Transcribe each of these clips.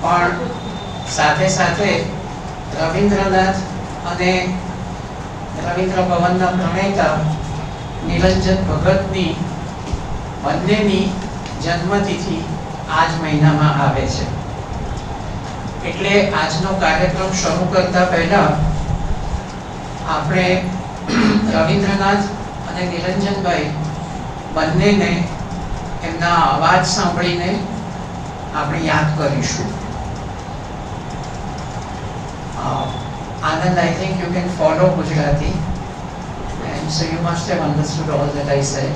પણ સાથે સાથે રવિન્દ્રનાથ અને રવિન્દ્ર ભવનના પ્રણેતા નિરંજન ભગતની બંનેની જન્મતિથિ આ જ મહિનામાં આવે છે. એટલે આજનો કાર્યક્રમ શરૂ કરતા પહેલા આપણે રવિન્દ્રનાથ અને નિરંજનભાઈ બંનેને એમના અવાજ સાંભળીને આપણે યાદ કરીશું. Anand, I think you can follow Gujarati, and so you must have understood all that I said.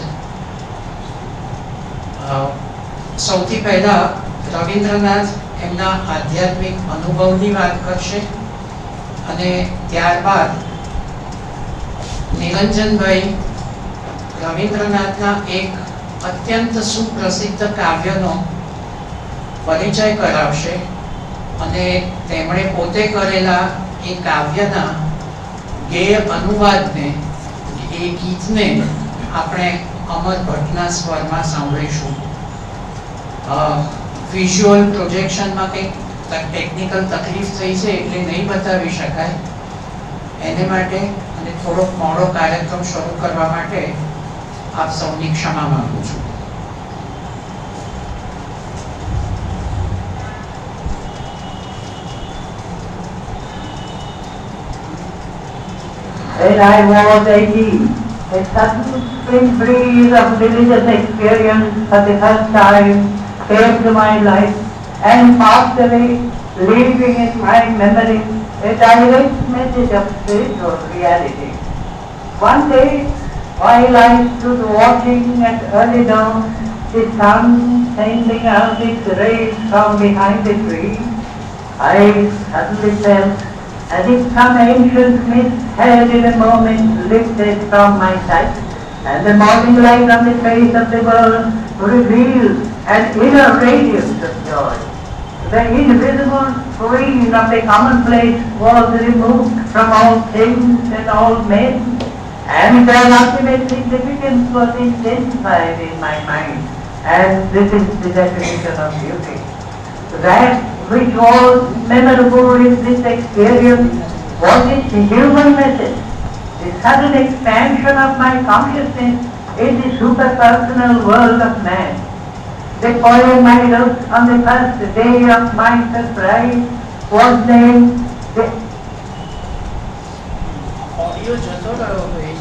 સૌથી પહેલા રવિન્દ્રનાથ એમના આધ્યાત્મિક અનુભવની વાત કરશે અને ત્યારબાદ નિરંજનભાઈ રવિન્દ્રનાથના એક અત્યંત સુપ્રસિદ્ધ કાવ્યનો પરિચય કરાવશે અને તેમણે પોતે કરેલા એ કાવ્યના ગેય અનુવાદને, એ ગીતને આપણે અમર ભટ્ટના સ્વરમાં સાંભળીશું. વિઝ્યુઅલ પ્રોજેક્શનમાં કંઈક ટેકનિકલ તકલીફ થઈ છે એટલે નહીં બતાવી શકાય. એને માટે અને થોડોક મોડો કાર્યક્રમ શરૂ કરવા માટે આપ સૌની ક્ષમા માંગુ છું. When I was 18, a sudden spring breeze of religious experience for the first time came to my life and passed away, leaving in my memory a direct message of spiritual reality. One day, while I stood watching at early dawn, the sun sending out its rays from behind a tree, I suddenly felt as if some ancient mist had in a moment lifted from my sight, and the morning light on the face of the world revealed an inner radiance of joy. The invisible screen of the commonplace was removed from all things and all men, and their ultimate significance was intensified in my mind. And this is the definition of beauty. That which was memorable in this experience was its human message, the sudden expansion of my consciousness in the superpersonal world of man. The poem I wrote on the first day of my surprise was named the audio જતો રહ્યો ભાઈ,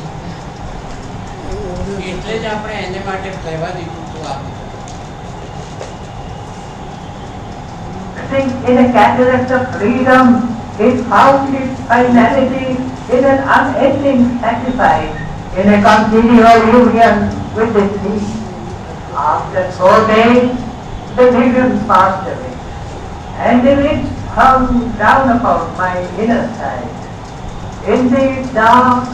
એટલે જ આપણે એને માટે કહેવા દીધું હતું આપણે. In a cataract of freedom, it found its finality in an unending sacrifice, in a continual union with the sea. After 4 days, the vision passed away, and the mist hung down upon my inner side. In the dark,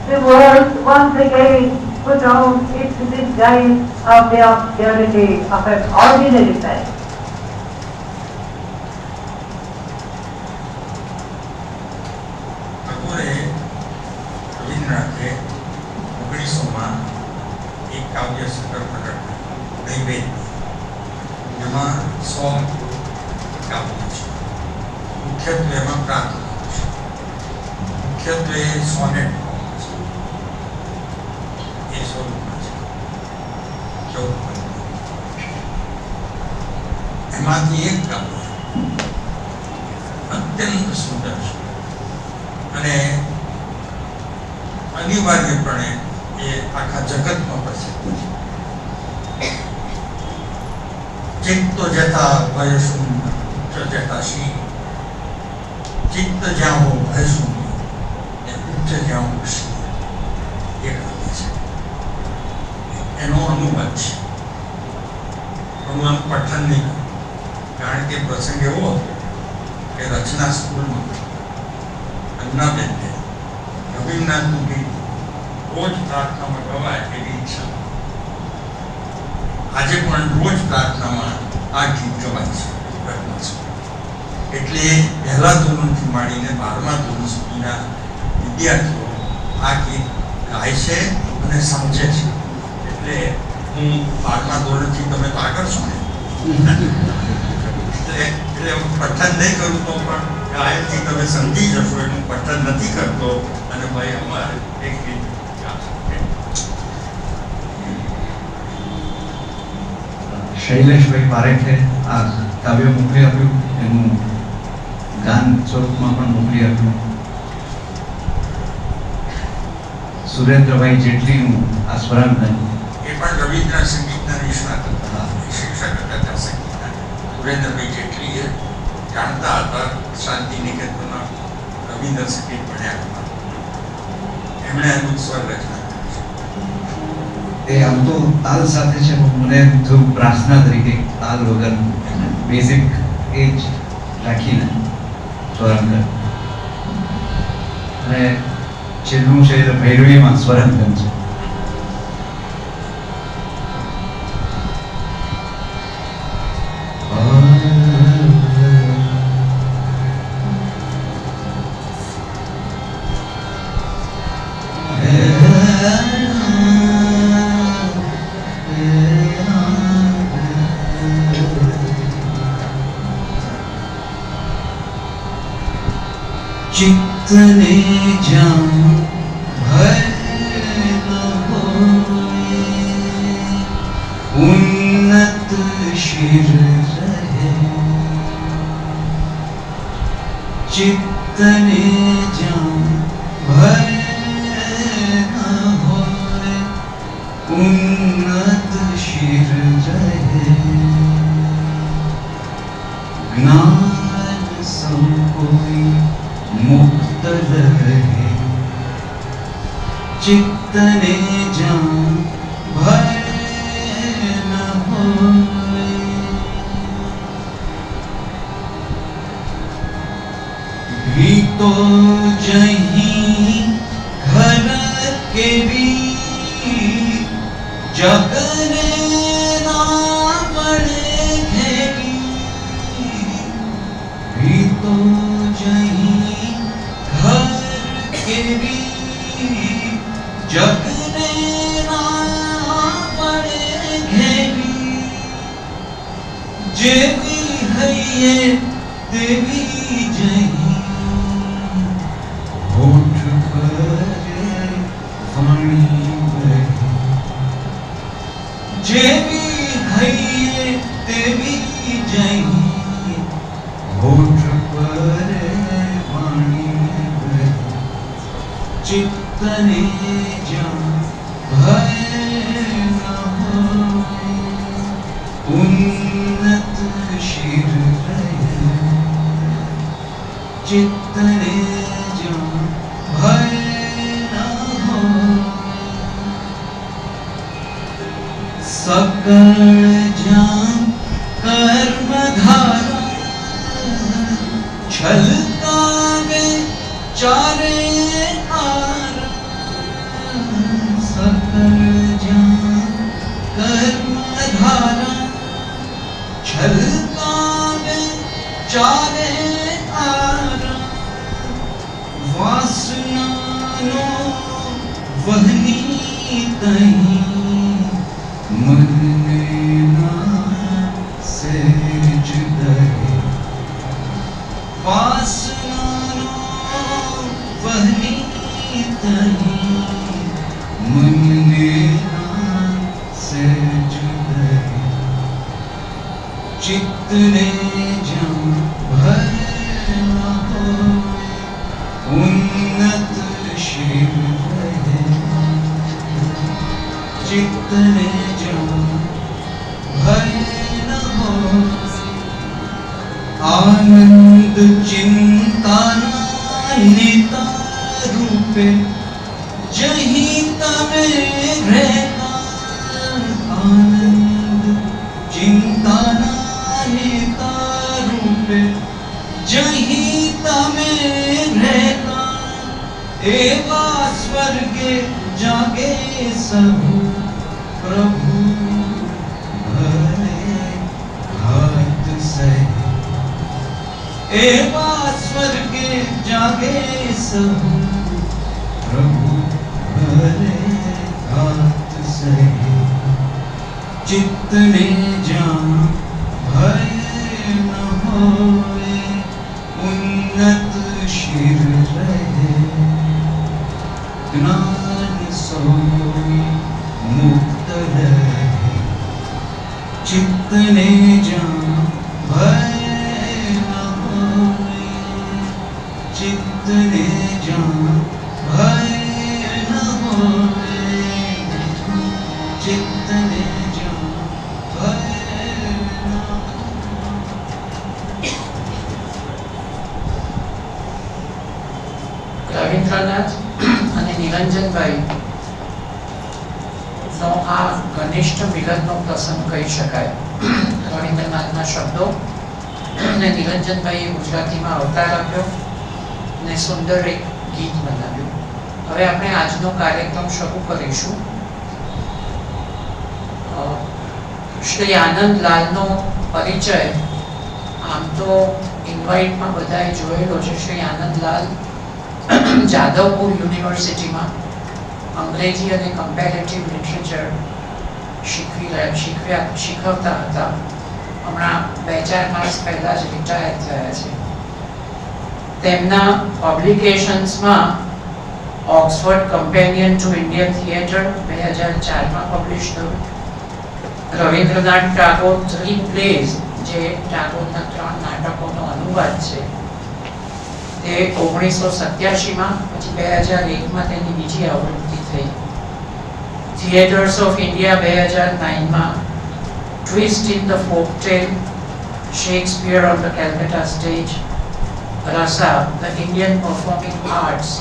the world once again put on its disguise of the austerity of an ordinary life. રવિન્દ્રનાથે 1900માં એક કાવ્ય સંગ્રહ પ્રકટ નૈવેદ્ય, જેમાં 100 કાવ્યો છે. મુખ્યત્વે એમાં પ્રાર્થના છે, મુખ્યત્વે સોનેટ છે, એ સ્વરૂપમાં છે 14. એમાંથી એક કાવ્ય અત્યંત સુંદર છે અને અનિવાર્યપણે એ આખા જગતમાં પ્રસિદ્ધ છે. ચિત્ત જતા ભય શૂન્ય જતા શી, ચિત્ત જ્યાં હો ભય શૂન્ય ને ઉચ્ચ જ્યાં હો શી, એ કાવ્ય છે. એનો અનુવાદ છે, પણ હું પઠન નહીં કરું, કારણ કે પ્રસંગ એવો હતો કે રચના સ્કૂલમાં અન્નાબેનને રવિન્દ્રનાથનું ગીત રોજ પ્રાર્થનામાં ગવાય એવી ઈચ્છા. આજે પણ રોજ પ્રાર્થનામાં આ ગીત ગવાય છે. એટલે પહેલા ધોરણથી માંડીને 12મા ધોરણ સુધીના વિદ્યાર્થીઓ આ ગીત ગાય છે અને સમજે છે. એટલે હું 12મા ધોરણથી તમે તો આગળ છો ને, એટલે એટલે હું પઠન નહીં કરું તો પણ ગાયનથી તમે સમજી જશો એટલે હું પઠન નથી કરતો અને ભાઈ અમારે એક ગીત શૈલેષભાઈ પારેખે આ કાવ્ય મોકલી આપ્યું, એનું ગાન સ્વરૂપમાં પણ મોકલી આપ્યું. સુરેન્દ્રભાઈ જેટલીનું આ સ્વરાંકન એ પણ રવિન્દ્ર સંગીતના નિષ્ણાત હતા, શિક્ષક હતા સંગીતના. સુરેન્દ્રભાઈ જેટલી એ જાણતા હતા શાંતિ નિકેતનમાં રવિન્દ્ર સંગીત ભણ્યા હતા. એમણે એનું સ્વર રચના એ આમ તો તાલ સાથે છે, મને થોડું પ્રાર્થના તરીકે તાલ વગર બેઝિક એ જ રાખીને સ્વરાંકન. અને છેલ્લું છે એટલે ભૈરવીમાં સ્વરાંકન છે. चित्तने जाऊं भय न होए, उन्नत शिर रहे. चित्तने जाऊं भय न होए, उन्नत शिर रहे. ज्ञान सब कोई मुक्त रहे. चित्तने जाऊं भय न होए. भी तो जहीं घर के भी जगने ना पड़े घेगी. भी तो जहीं घर के भी जगने ना पड़े घेगी. जे भी है ये देवी जहीं, होठ पर वाणी बहे. जे भी है ये देवी जहीं, होठ पर वाणी बहे. चित्तने जाऊं भय न होए, उन्नत शिर रहे. चित्तने जाऊं भय न होए. सकल जान कर्म धारा छलकावे चारे आर. सकल जान कर्म धारा छलकावे चारे आर. वासना नो वहनी तहीं, मन ने ना सेज दहे. वासना नो वहनी तहीं, मन ने ना सेज दहे. चित्तने जाऊं भय न होए, उन्नत शिर रहे. चित्तने जाऊं भय न होए. आनंद चिंता निता रूपे जहीं तमे रहता. आनंद चिंता निता रूपे जहीं तमे रहता. एवा स्वर्गे जागे सब प्रभु भले घात सहे. एवा स्वर्गे जागे सब प्रभु भले घात सहे. चित्तने जाऊं भय न हो. होवे उन्नत शिर रहे ज्ञान सोई मुक्त रहे चित्त ने जान भय न होवे चित्त ने जान भय न होवे चित्त ने जान भय न રવિન્દ્રનાથ અને નિરંજનભાઈ નો આ ઘનિષ્ઠ મિલનનો પ્રસંગ કહી શકાય. રવિન્દ્રનાથના શબ્દો અને નિરંજનભાઈએ ગુજરાતીમાં અવતાર આપ્યો અને સુંદર એક ગીત બનાવ્યું. હવે આપણે આજનો કાર્યક્રમ શરૂ કરીશું. શ્રી આનંદ લાલનો પરિચય આમ તો ઇન્વાઇટમાં બધાએ જોયેલો છે. શ્રી આનંદ લાલ જાદવપુર યુનિવર્સિટીમાં અંગ્રેજી અને કમ્પેરેટિવ લિટરેચર શીખવતા હતા. હમણાં 2-4 માસ પહેલા જ રિટાયર થયા છે. તેમના પબ્લિકેશન્સમાં Oxford companion to Indian theatre 2004માં પબ્લિશ થયું. રવિન્દ્રનાથ ટાગોર 3 પ્લેઝ, જે ટાગોરના 3 નાટકોનો અનુવાદ છે, તે 1987માં, પછી 2001માં તેની બીજી આવૃત્તિ થઈ. થિયેટર્સ ઓફ ઇન્ડિયા 2009માં, twist in the folktale, Shakespeare on the Calcutta stage, Rasa the Indian performing arts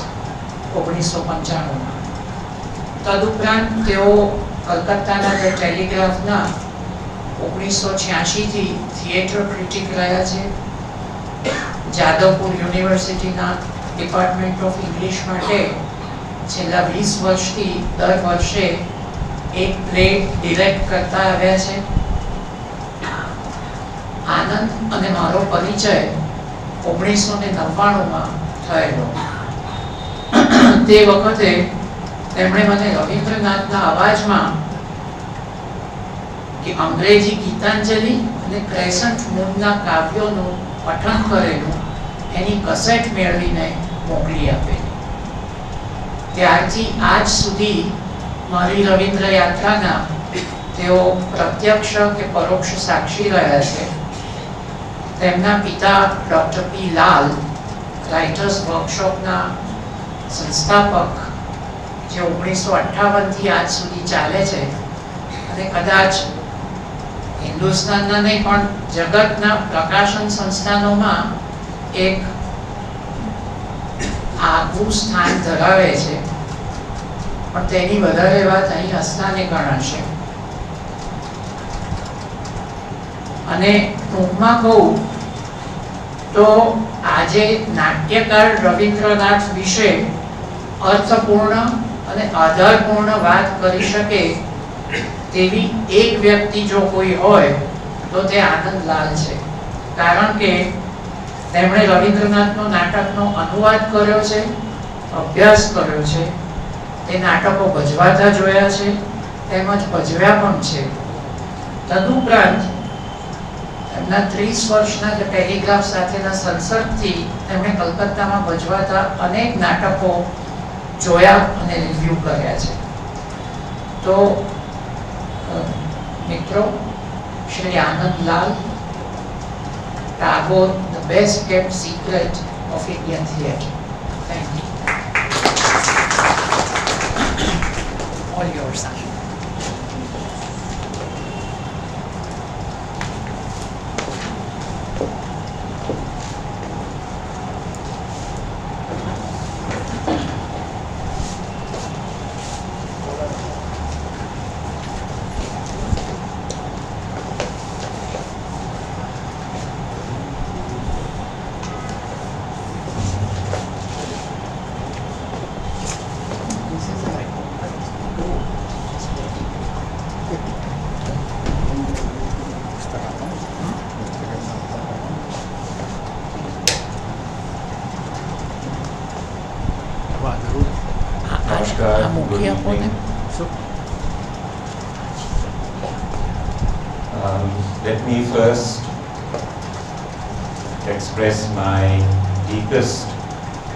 1995માં. તદુપરાંત તેઓ કલકત્તાના ધ ટેલિગ્રાફના 1986થી થિયેટર ક્રિટિક રહ્યા છે. જાદવપુર યુનિવર્સિટીના ડિપાર્ટમેન્ટ ઓફ ઇંગ્લિશ માટે છેલ્લા 20 વર્ષથી દર વર્ષે એક પ્લે ડિરેક્ટ કરતા આવ્યા છે. આનંદ અને મારો પરિચય 1999માં થયેલો. તે વખતે તેમણે મને રવિન્દ્રનાથના અવાજમાં કે અંગ્રેજી ગીતાંજલિ અને ક્રેસન્ટ મૂનના કાવ્યોનું પઠન કરેલું એની કસેટ મેળવીને મોકલી આપેલી. ત્યારથી આજ સુધી મારી રવિન્દ્ર યાત્રાના તેઓ પ્રત્યક્ષ કે પરોક્ષ સાક્ષી રહ્યા છે. તેમના પિતા ડૉક્ટર પી લાલ રાઇટર્સ વર્કશોપના સંસ્થાપક, જે 1958થી આજ સુધી ચાલે છે અને કદાચ હિન્દુસ્તાનના નહીં પણ જગતના પ્રકાશન સંસ્થાનોમાં એક આગવું સ્થાન ધરાવે છે, પણ તેની વધારે વાત અહીં હસ્તાને ગણાશે. અને ટૂંકમાં કહું તો આજે નાટ્યકાર રવિન્દ્રનાથ વિશે અર્થપૂર્ણ અને આધારપૂર્ણ વાત કરી શકે તેવી એક વ્યક્તિ જો કોઈ હોય તો તે આનંદ લાલ છે. કારણ કે તેમણે રવિન્દ્રનાથનો નાટકનો અનુવાદ કર્યો છે, અભ્યાસ કર્યો છે, તે નાટકો ભજવાતા જોયા છે, તેમજ ભજવ્યા પણ છે. તદુપરાંત તેમના 30 વર્ષના ટેલિગ્રાફ સાથેના સંસર્ગથી તેમણે કલકત્તામાં ભજવાતા અનેક નાટકો જોયા અને રિવ્યુ કર્યા છે. તો મિત્રો, શ્રી આનંદ લાલ, Tagore, the best kept secret of Indian theatre. Thank you. All yours, sir. Good evening. Let me first express my deepest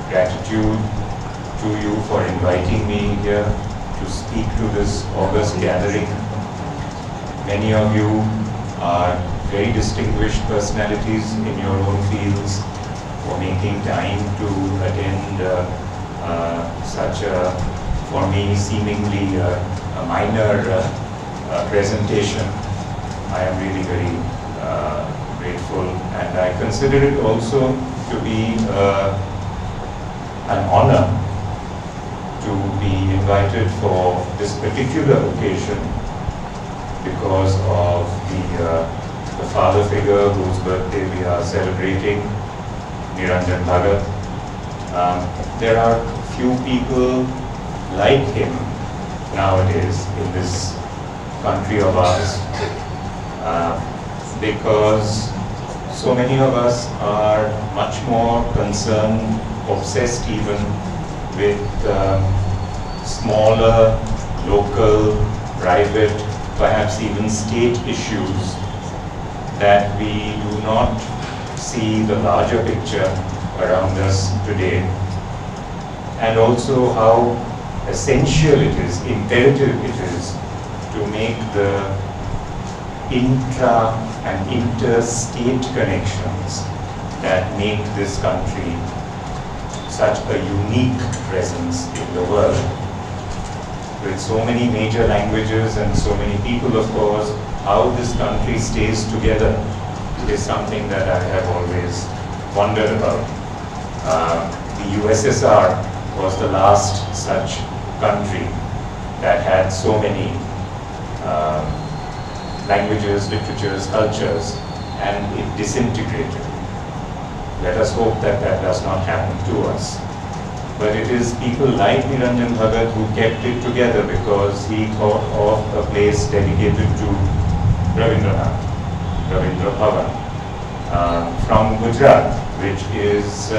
gratitude to you for inviting me here to speak to this august gathering. Many of you are very distinguished personalities in your own fields for making time to attend such a, for me, seemingly a minor presentation. I am really very grateful, and I consider it also to be an honor to be invited for this particular occasion because of the father figure whose birthday we are celebrating, Niranjan Bhagat. There are few people like him nowadays in this country of ours, because so many of us are much more concerned, obsessed even with smaller, local, private, perhaps even state issues, that we do not see the larger picture around us today, and also how essential it is, imperative it is, to make the intra and interstate connections that make this country such a unique presence in the world. With so many major languages and so many people, of course, how this country stays together is something that I have always wondered about. The USSR was the last such country that had so many languages, literatures, cultures, and it disintegrated. Let us hope that that does not happen to us. But it is people like Niranjan Bhagat who kept it together, because he thought of a place dedicated to Rabindranath, Rabindra Bhavan, from Gujarat, which is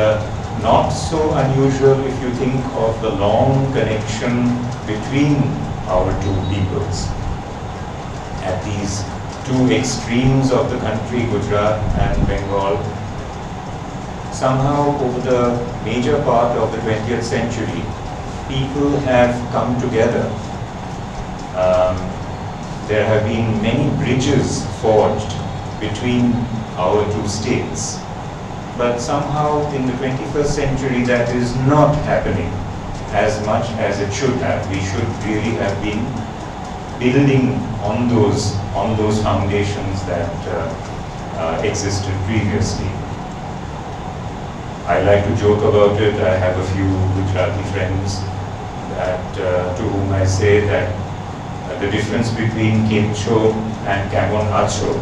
not so unusual if you think of the long connection between our two peoples. At these two extremes of the country, Gujarat and Bengal, somehow over the major part of the 20th century, people have come together. There have been many bridges forged between our two states. But somehow in the 21st century that is not happening as much as it should have. We should really have been building on those foundations that existed previously. I like to joke about it. I have a few Gujarati friends that, to whom I say that the difference between Kemcho and Kamon Acho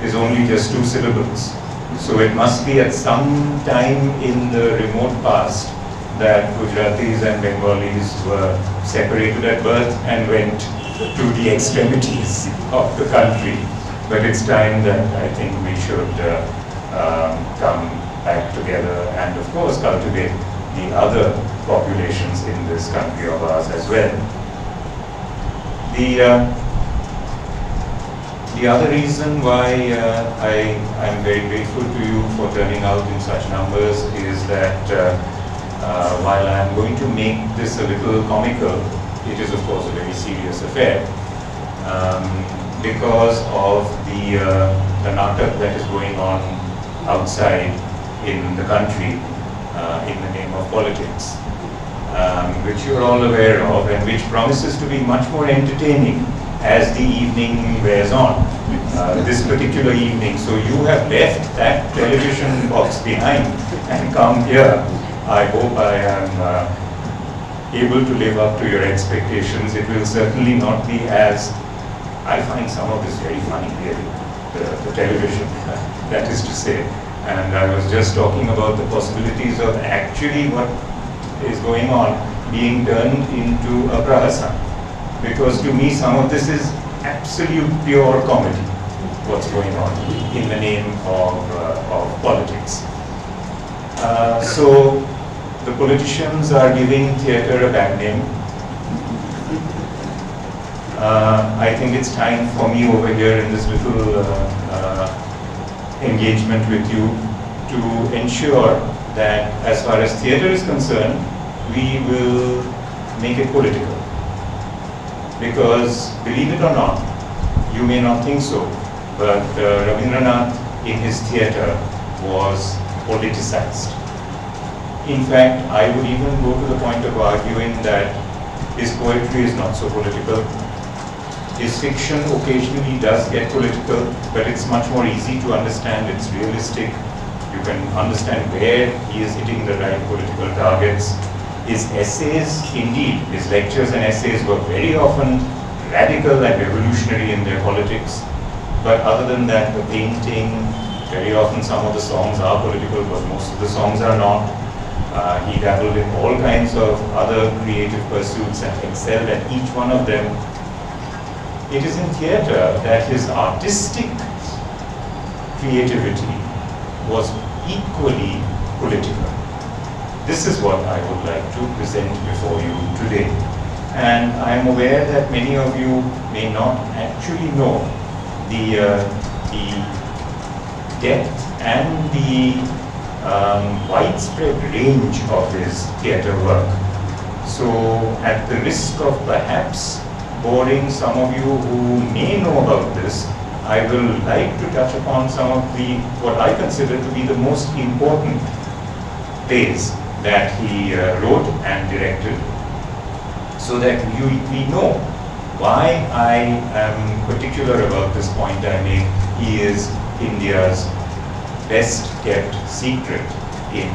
is only just 2 syllables. So it must be at some time in the remote past that Gujaratis and Bengalis were separated at birth and went to the extremities of the country. But it's time that I think we should come back together and of course cultivate the other populations in this country of ours as well. The other reason why I'm very grateful to you for turning out in such numbers is that while I'm going to make this a little comical, it is of course a very serious affair because of the natak that is going on outside in the country in the name of politics, which you're all aware of and which promises to be much more entertaining as the evening wears on, this particular evening. So you have left that television box behind and come here. I hope I am able to live up to your expectations. It will certainly not be as, I find some of this very funny really, the television, that is to say. And I was just talking about the possibilities of actually what is going on being turned into a prahasa. Because to me some of this is absolute pure comedy, what's going on in the name of politics. So the politicians are giving theatre a bad name. I think it's time for me over here in this little engagement with you to ensure that as far as theatre is concerned, we will make it political. Because, believe it or not, you may not think so, but Rabindranath in his theatre was politicized. In fact, I would even go to the point of arguing that his poetry is not so political. His fiction occasionally does get political, but it's much more easy to understand. It's realistic. You can understand where he is hitting the right political targets. His essays, indeed, his lectures and essays were very often radical and revolutionary in their politics. But other than that, the painting, very often some of the songs are political, but most of the songs are not. He dabbled in all kinds of other creative pursuits and excelled at each one of them. It is in theatre that his artistic creativity was equally political. This is what I would like to present before you today. And I am aware that many of you may not actually know the depth and the widespread range of his theatre work. So, at the risk of perhaps boring some of you who may know about this, I will like to touch upon some of what I consider to be the most important plays that he wrote and directed, so that we know why I am particular about this point I make. He is India's best kept secret in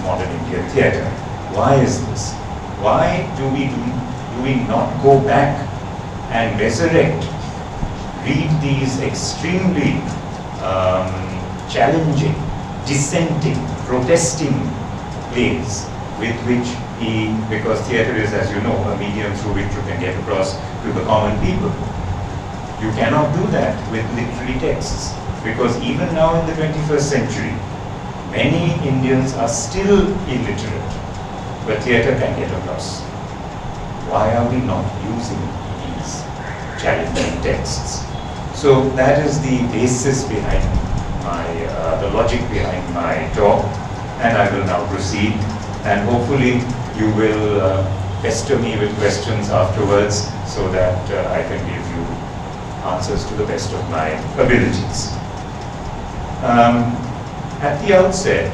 modern Indian theatre. Why is this? Why do we not go back and resurrect, read these extremely challenging, dissenting, protesting plays with which because theatre is, as you know, a medium through which you can get across to the common people. You cannot do that with literary texts, because even now in the 21st century, many Indians are still illiterate, but theatre can get across. Why are we not using these challenging texts? So that is the basis behind the logic behind my talk, and I will now proceed, and hopefully you will pester me with questions afterwards so that I can give you answers to the best of my abilities. At the outset,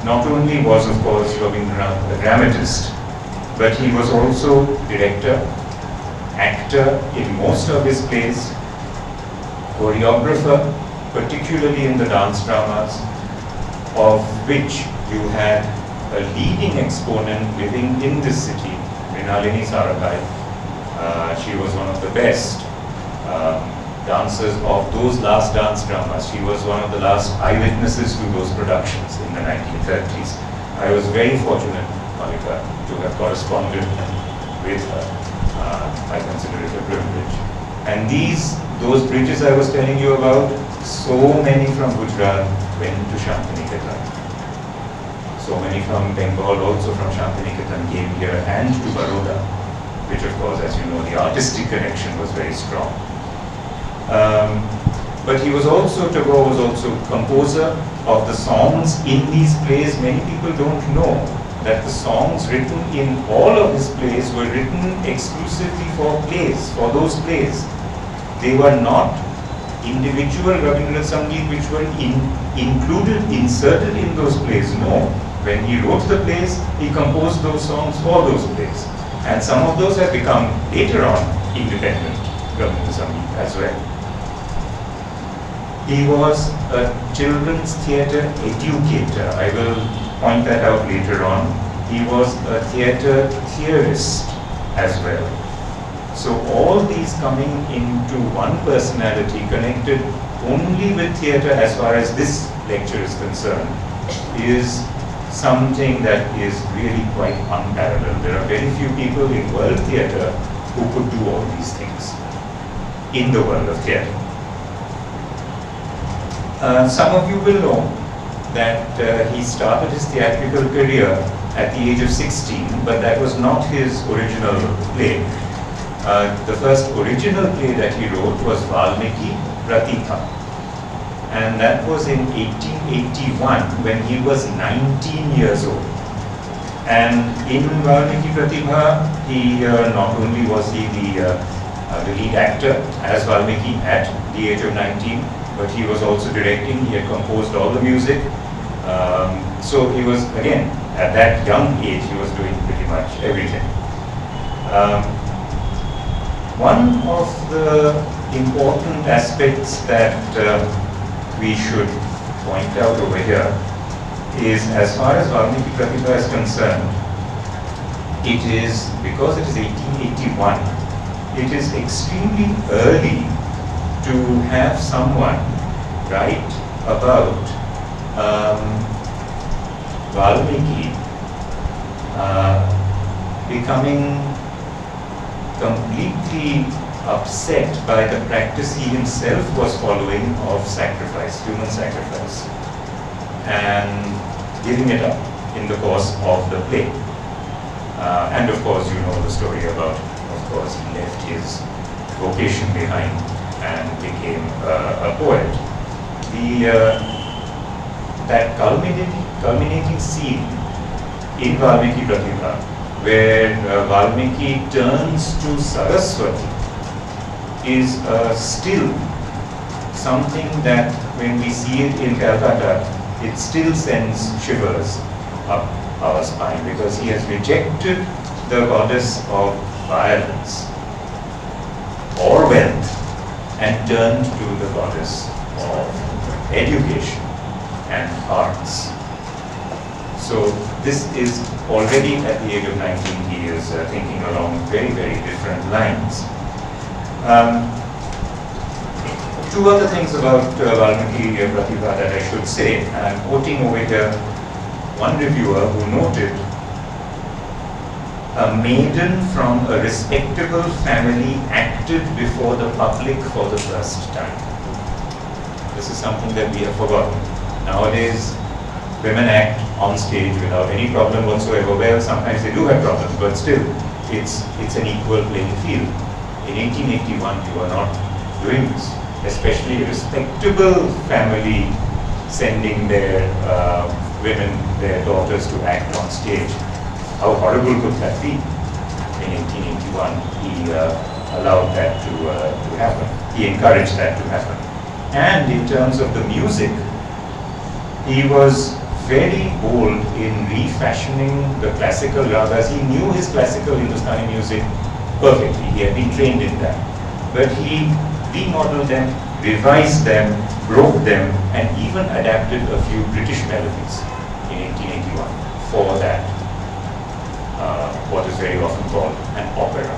not only was, of course, Rabindranath a dramatist, but he was also director, actor in most of his plays, choreographer, particularly in the dance dramas, of which you had a leading exponent living in this city, Mrinalini Sarabai. She was one of the best dancers of those last dance dramas. She was one of the last eyewitnesses to those productions in the 1930s. I was very fortunate, Malika, to have corresponded with her. I consider it a privilege. And those bridges I was telling you about, so many from Gujarat went to Shantiniketan. So many from Bengal, also from Shantiniketan, came here, and to Baroda, which of course, as you know, the artistic connection was very strong. But Tagore was also composer of the songs in these plays. Many people don't know that the songs written in all of his plays were written exclusively for plays, for those plays. They were not individual Rabindranath Sangeet which were inserted in those plays. No. When he wrote the plays, he composed those songs for those plays. And some of those have become later on independent Rabindranath Sangeet as well. He was a children's theatre educator. I will point that out later on. He was a theatre theorist as well. So all these coming into one personality, connected only with theatre as far as this lecture is concerned, is something that is really quite unparalleled. There are very few people in world theatre who could do all these things in the world of theatre. Some of you will know that he started his theatrical career at the age of 16, but that was not his original play. The first original play that he wrote was Valmiki Pratitha. and that was in 1881 when he was 19 years old. And in Valmiki Pratibha, he not only was he the lead actor as Valmiki at the age of 19, but he was also directing. He had composed all the music. So he was, again, at that young age, he was doing pretty much everything. One of the important aspects that we should point out over here is, as far as Valmiki Pratibha is concerned, it is, because it is 1881, it is extremely early to have someone write about Valmiki becoming completely upset by the practice he himself was following of sacrifice, human sacrifice, and giving it up in the course of the play. And of course, you know the story about, of course, he left his vocation behind and became a poet. That culminating scene in Valmiki Pratibha, where Valmiki turns to Saraswati, is still something that when we see it in Calcutta, it still sends shivers up our spine, because he has rejected the goddess of violence or wealth and turned to the goddess of education and arts. So this is already at the age of 19, he is thinking along very, very different lines. Two other things about Valmiki Pratibha that I should say. I'm quoting over here one reviewer who noted, "A maiden from a respectable family acted before the public for the first time." This is something that we have forgotten. Nowadays, women act on stage without any problem whatsoever. Well, sometimes they do have problems, but still, it's an equal playing field. In 1881, you are not doing this, especially a respectable family sending their women, their daughters, to act on stage. How horrible could that be? In 1881, he allowed that to happen. He encouraged that to happen. And in terms of the music, he was very bold in refashioning the classical ragas. He knew his classical Hindustani music perfectly. He had been trained in that. But he remodeled them, revised them, broke them, and even adapted a few British melodies in 1881 for that, what is very often called an opera.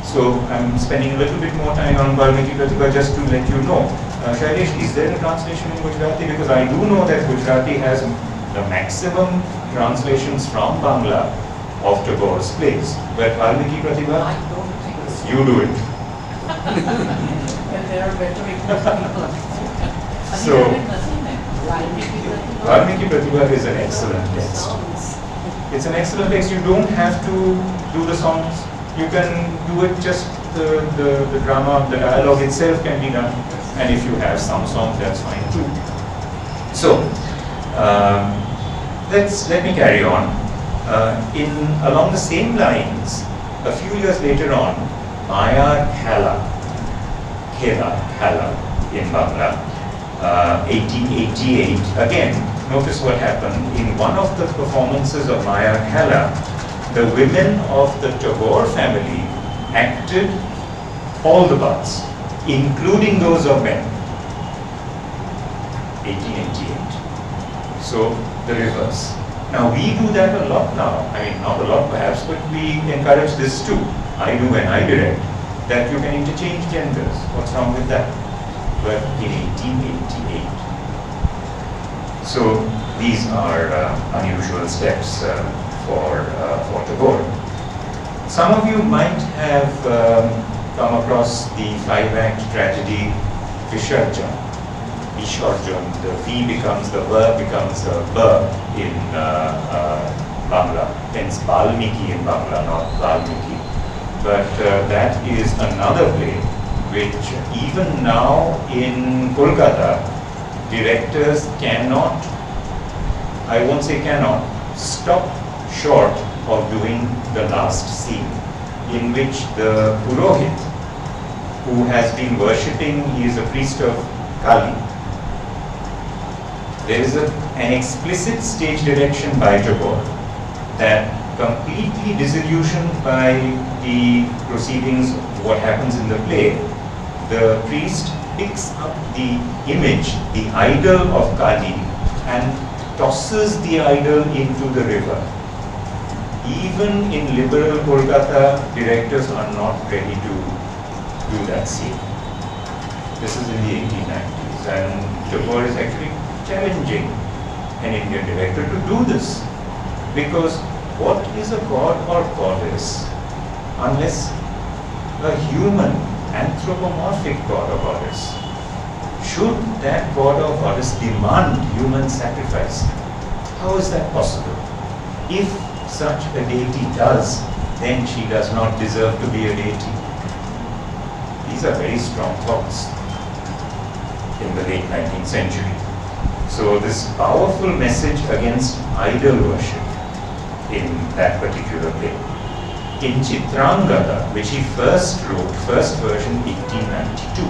So I'm spending a little bit more time on Valmiki Pratibha just to let you know. Shailesh, is there a translation in Gujarati? Because I do know that Gujarati has the maximum translations from Bangla of Tagore's plays. But Valmiki Pratibha, I don't think so. you do it. And there are better people. So, Valmiki Pratibha is an excellent text. It's an excellent text. You don't have to do the songs. You can do it just the drama, the dialogue itself can be done. And if you have some songs, that's fine too. So, let me carry on. Along the same lines, a few years later on, Maya Khela in Bangla, 1888. Again, notice what happened. In one of the performances of Maya Khela, the women of the Tagore family acted all the parts, including those of men. 1888. So the reverse. Now we do that a lot now. I mean, not a lot perhaps, but we encourage this too. I do when I direct, that you can interchange genders. What's wrong with that? But in 1888. So these are unusual steps for Tagore. Some of you might have come across the 5-act tragedy Visarjan. The V becomes the V becomes the B in Bangla. Hence Valmiki in Bangla, not Valmiki. But that is another play which even now in Kolkata directors cannot, I won't say cannot, stop short of doing the last scene, in which the Purohit, who has been worshipping, he is a priest of Kali. There is an explicit stage direction by Tagore that, completely disillusioned by the proceedings, what happens in the play, the priest picks up the image, the idol of Kali, and tosses the idol into the river. Even in liberal Kolkata, directors are not ready to do that scene. This is in the 1890s, and Tagore is actually challenging an Indian director to do this. Because what is a god or goddess unless a human, anthropomorphic god or goddess? Should that god or goddess demand human sacrifice? How is that possible? If such a deity does, then she does not deserve to be a deity. These are very strong thoughts in the late 19th century. So this powerful message against idol worship in that particular play. In Chitrangada, which he first wrote, first version 1892.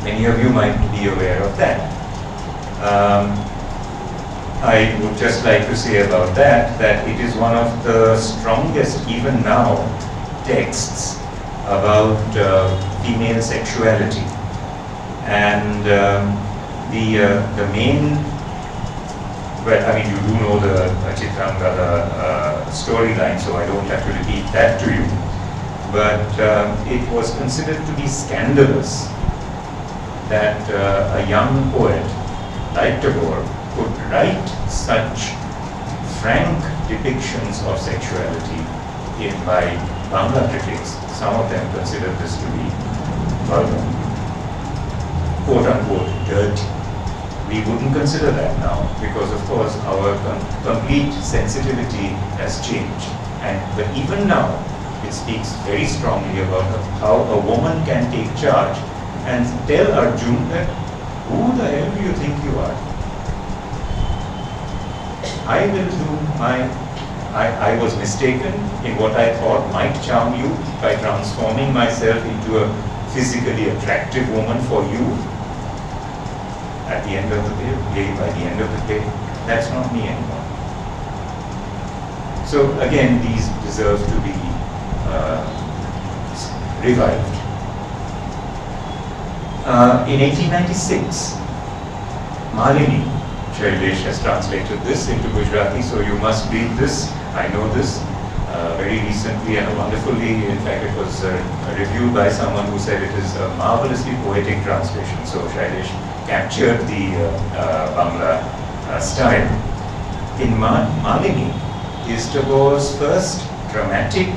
Many of you might be aware of that. I would just like to say about that it is one of the strongest, even now, texts about female sexuality. And the main, well, I mean, you do know the Chitrangada storyline, so I don't have to repeat that to you. But it was considered to be scandalous that a young poet like Tagore could write such frank depictions of sexuality by Bangla critics. Some of them considered this to be vulgar, quote unquote dirty. We wouldn't consider that now because, of course, our complete sensitivity has changed. But even now, it speaks very strongly about how a woman can take charge and tell Arjun that, who the hell do you think you are? I will do I was mistaken in what I thought might charm you by transforming myself into a physically attractive woman for you. At the end of the day, by the end of the day, that's not me anymore. So again, these deserve to be revived. In 1896, Malini, Shailesh has translated this into Gujarati, so you must read this. I know this very recently and wonderfully. In fact, it was reviewed by someone who said it is a marvelously poetic translation. So Shailesh captured the Bangla style. In Malini is Tagore's first dramatic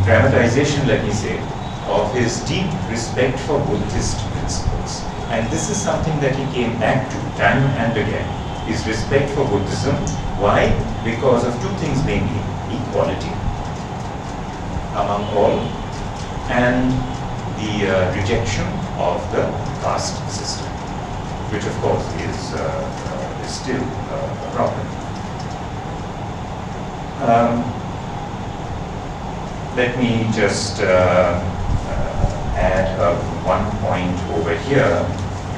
dramatization, let me say, of his deep respect for Buddhist principles. And this is something that he came back to time and again, his respect for Buddhism. Why? Because of two things mainly: equality among all and the rejection of the caste system, which of course is still a problem. Let me just add one point over here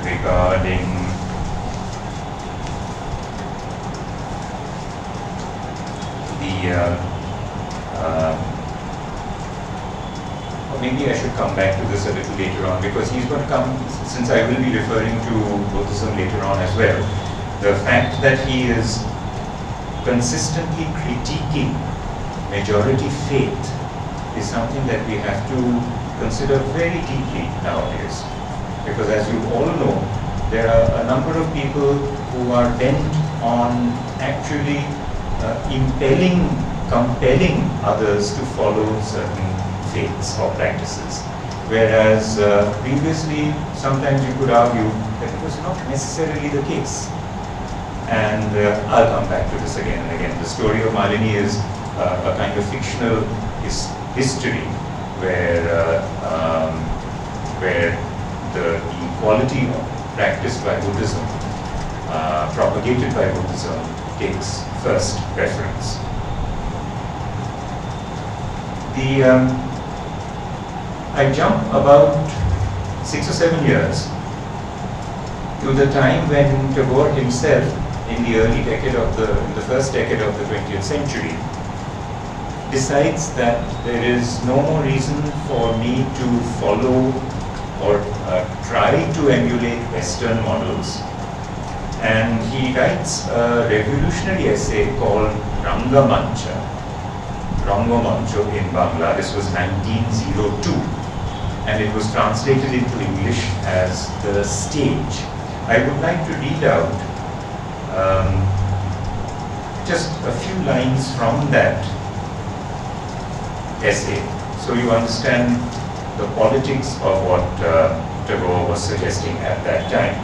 regarding or maybe I should come back to this a little later on, because he's going to come, since I will be referring to Buddhism later on as well. The fact that he is consistently critiquing majority faith is something that we have to consider very deeply nowadays. Because as you all know, there are a number of people who are bent on actually compelling others to follow certain faiths or practices. Whereas previously, sometimes you could argue that it was not necessarily the case. And I'll come back to this again and again. The story of Malini is a kind of fictional history where the quality practiced by Buddhism, propagated by Buddhism, takes first preference. I jump about 6 or 7 years to the time when Tagore himself, in the first decade of the 20th century, decides that there is no more reason for me to follow or try to emulate Western models. And he writes a revolutionary essay called Rangamancha in Bangla. This was 1902, and it was translated into English as The Stage. I would like to read out just a few lines from that essay, so you understand the politics of what Tagore was suggesting at that time.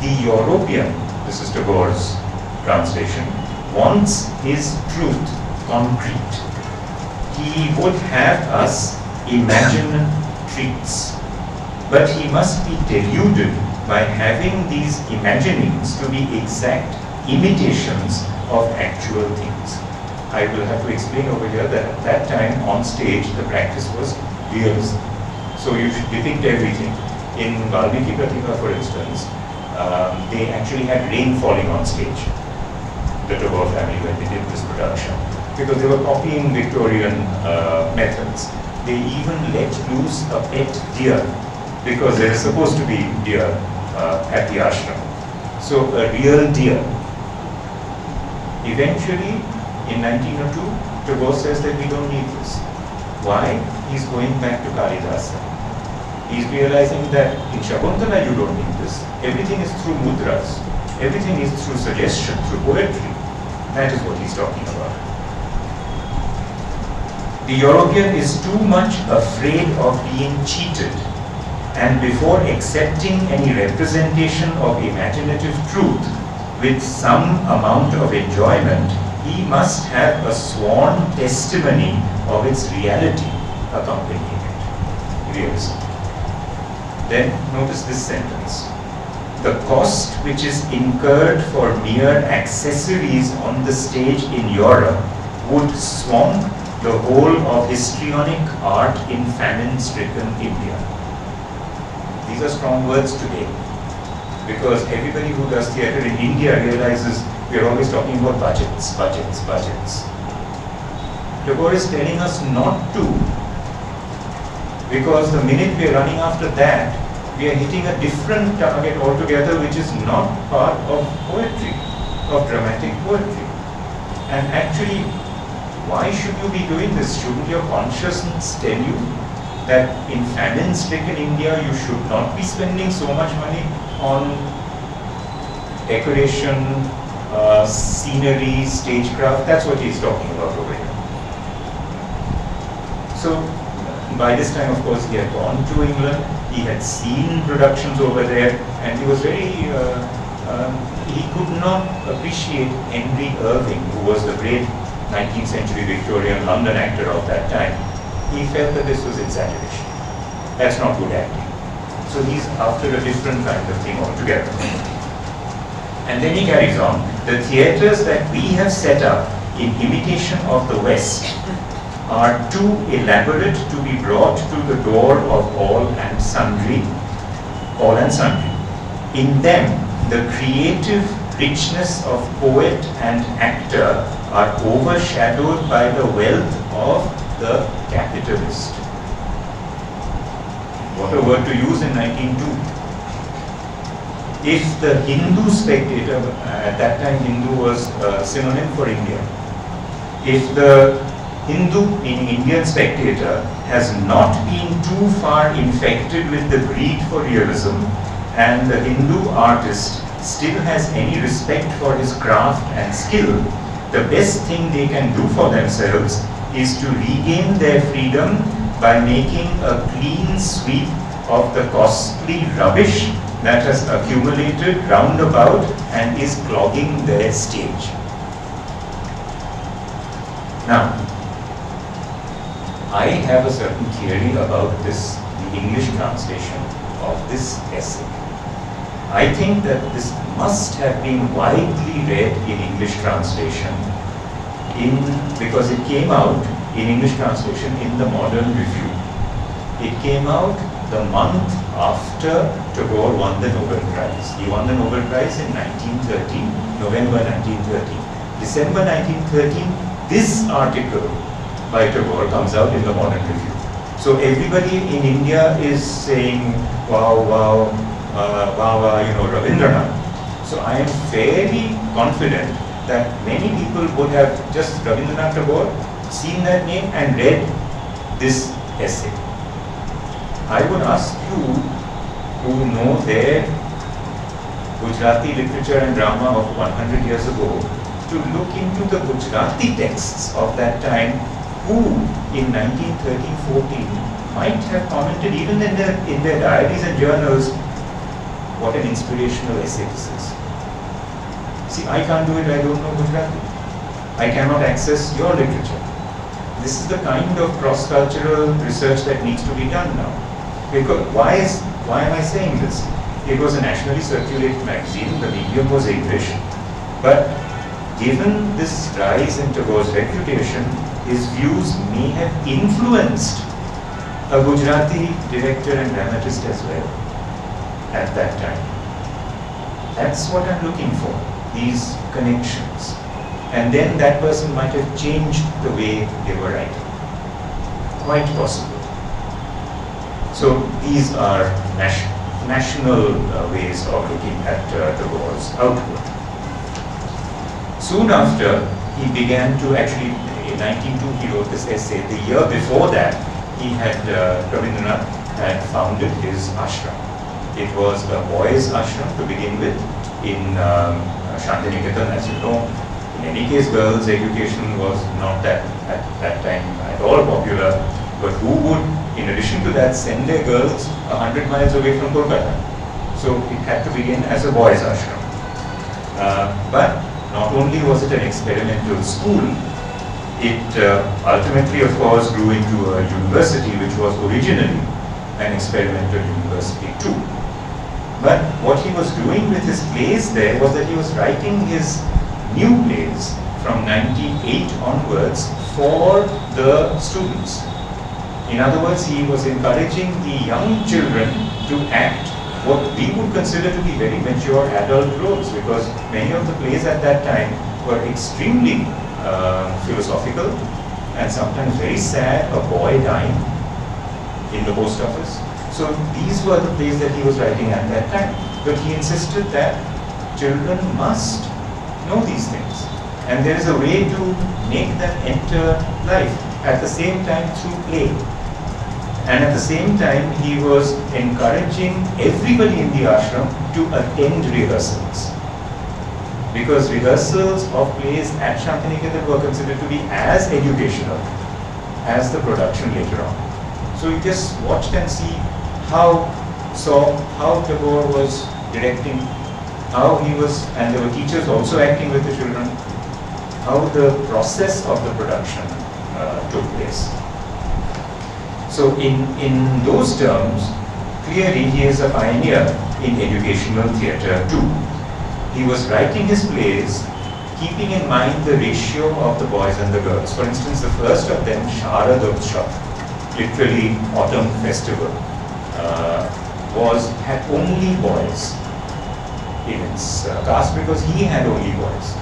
The European, this is Tagore's translation, wants his truth concrete. He would have us imagine treats, but he must be deluded by having these imaginings to be exact imitations of actual things. I will have to explain over here that at that time on stage the practice was realism. So you should depict everything. In Valmiki Pratima, for instance, they actually had rain falling on stage, the Tagore family, when they did this production, because they were copying Victorian methods. They even let loose a pet deer, because there is supposed to be deer at the ashram. So a real deer. Eventually, in 1902, Tagore says that we don't need this. Why? He's going back to Kalidasa. He's realizing that in Shakuntala you don't need this. Everything is through mudras. Everything is through suggestion, through poetry. That is what he's talking about. The European is too much afraid of being cheated, and before accepting any representation of imaginative truth with some amount of enjoyment, he must have a sworn testimony of its reality accompanying it. Realism. Then notice this sentence. The cost which is incurred for mere accessories on the stage in Europe would swamp the whole of histrionic art in famine-stricken India. These are strong words today, because everybody who does theatre in India realizes we are always talking about budgets. Tagore is telling us not to, because the minute we are running after that, we are hitting a different target altogether, which is not part of poetry, of dramatic poetry. And actually, why should you be doing this? Shouldn't your consciousness tell you that in famine-stricken India, you should not be spending so much money on decoration, scenery, stagecraft? That's what he's talking about over here. So, by this time, of course, he had gone to England. He had seen productions over there, and he was very, he could not appreciate Henry Irving, who was the great 19th century Victorian London actor of that time. He felt that this was exaggeration. That's not good acting. So he's after a different kind of thing altogether. And then he carries on. The theatres that we have set up in imitation of the West are too elaborate to be brought to the door of all and sundry. In them, the creative richness of poet and actor are overshadowed by the wealth of the capitalist. What a word to use in 1902. If the Hindu spectator, at that time Hindu was a synonym for India, if the Hindu, meaning Indian spectator, has not been too far infected with the greed for realism, and the Hindu artist still has any respect for his craft and skill, the best thing they can do for themselves is to regain their freedom by making a clean sweep of the costly rubbish that has accumulated round about and is clogging their stage. Now, I have a certain theory about this, the English translation of this essay. I think that this must have been widely read in English translation because it came out in English translation in the Modern Review. It came out the month after Tagore won the Nobel Prize. He won the Nobel Prize in 1913, November 1913. December 1913, this article by Tagore comes out in the Modern Review. So everybody in India is saying, wow, wow, Rabindranath. So I am fairly confident that many people would have just Rabindranath Tagore, seen that name and read this essay. I would ask you who know their Gujarati literature and drama of 100 years ago to look into the Gujarati texts of that time who in 1913-14 might have commented even in their diaries and journals, what an inspirational essay this is. See, I can't do it, I don't know Gujarati. I cannot access your literature. This is the kind of cross-cultural research that needs to be done now. Because why am I saying this? It was a nationally circulated magazine, the medium was English, but given this rise in Tagore's reputation, his views may have influenced a Gujarati director and dramatist as well at that time. That's what I'm looking for, these connections. And then that person might have changed the way they were writing. Quite possible. So these are national ways of looking at Tagore's output. Soon after, he began to actually, in 1902 he wrote this essay. The year before that, Rabindranath had founded his ashram. It was a boys' ashram to begin with in Shantiniketan, as you know. In any case, girls' education was not at that time at all popular. But who would, in addition to that, send their girls 100 miles away from Kolkata? So it had to begin as a boys' ashram. But not only was it an experimental school, it ultimately, of course, grew into a university, which was originally an experimental university too. But what he was doing with his plays there was that he was writing his new plays from 98 onwards for the students. In other words, he was encouraging the young children to act what we would consider to be very mature adult roles, because many of the plays at that time were extremely philosophical and sometimes very sad, a boy dying in the post office. So these were the plays that he was writing at that time. But he insisted that children must know these things. And there is a way to make them enter life at the same time through play. And at the same time, he was encouraging everybody in the ashram to attend rehearsals. Because rehearsals of plays at Shantiniketan were considered to be as educational as the production later on. So you just watched and see how Tagore was directing, how he was, and there were teachers also acting with the children, how the process of the production took place. So in those terms, clearly he is a pioneer in educational theatre too. He was writing his plays keeping in mind the ratio of the boys and the girls. For instance, the first of them, Sharad Utsav, literally autumn festival, had only boys in its cast because he had only boys.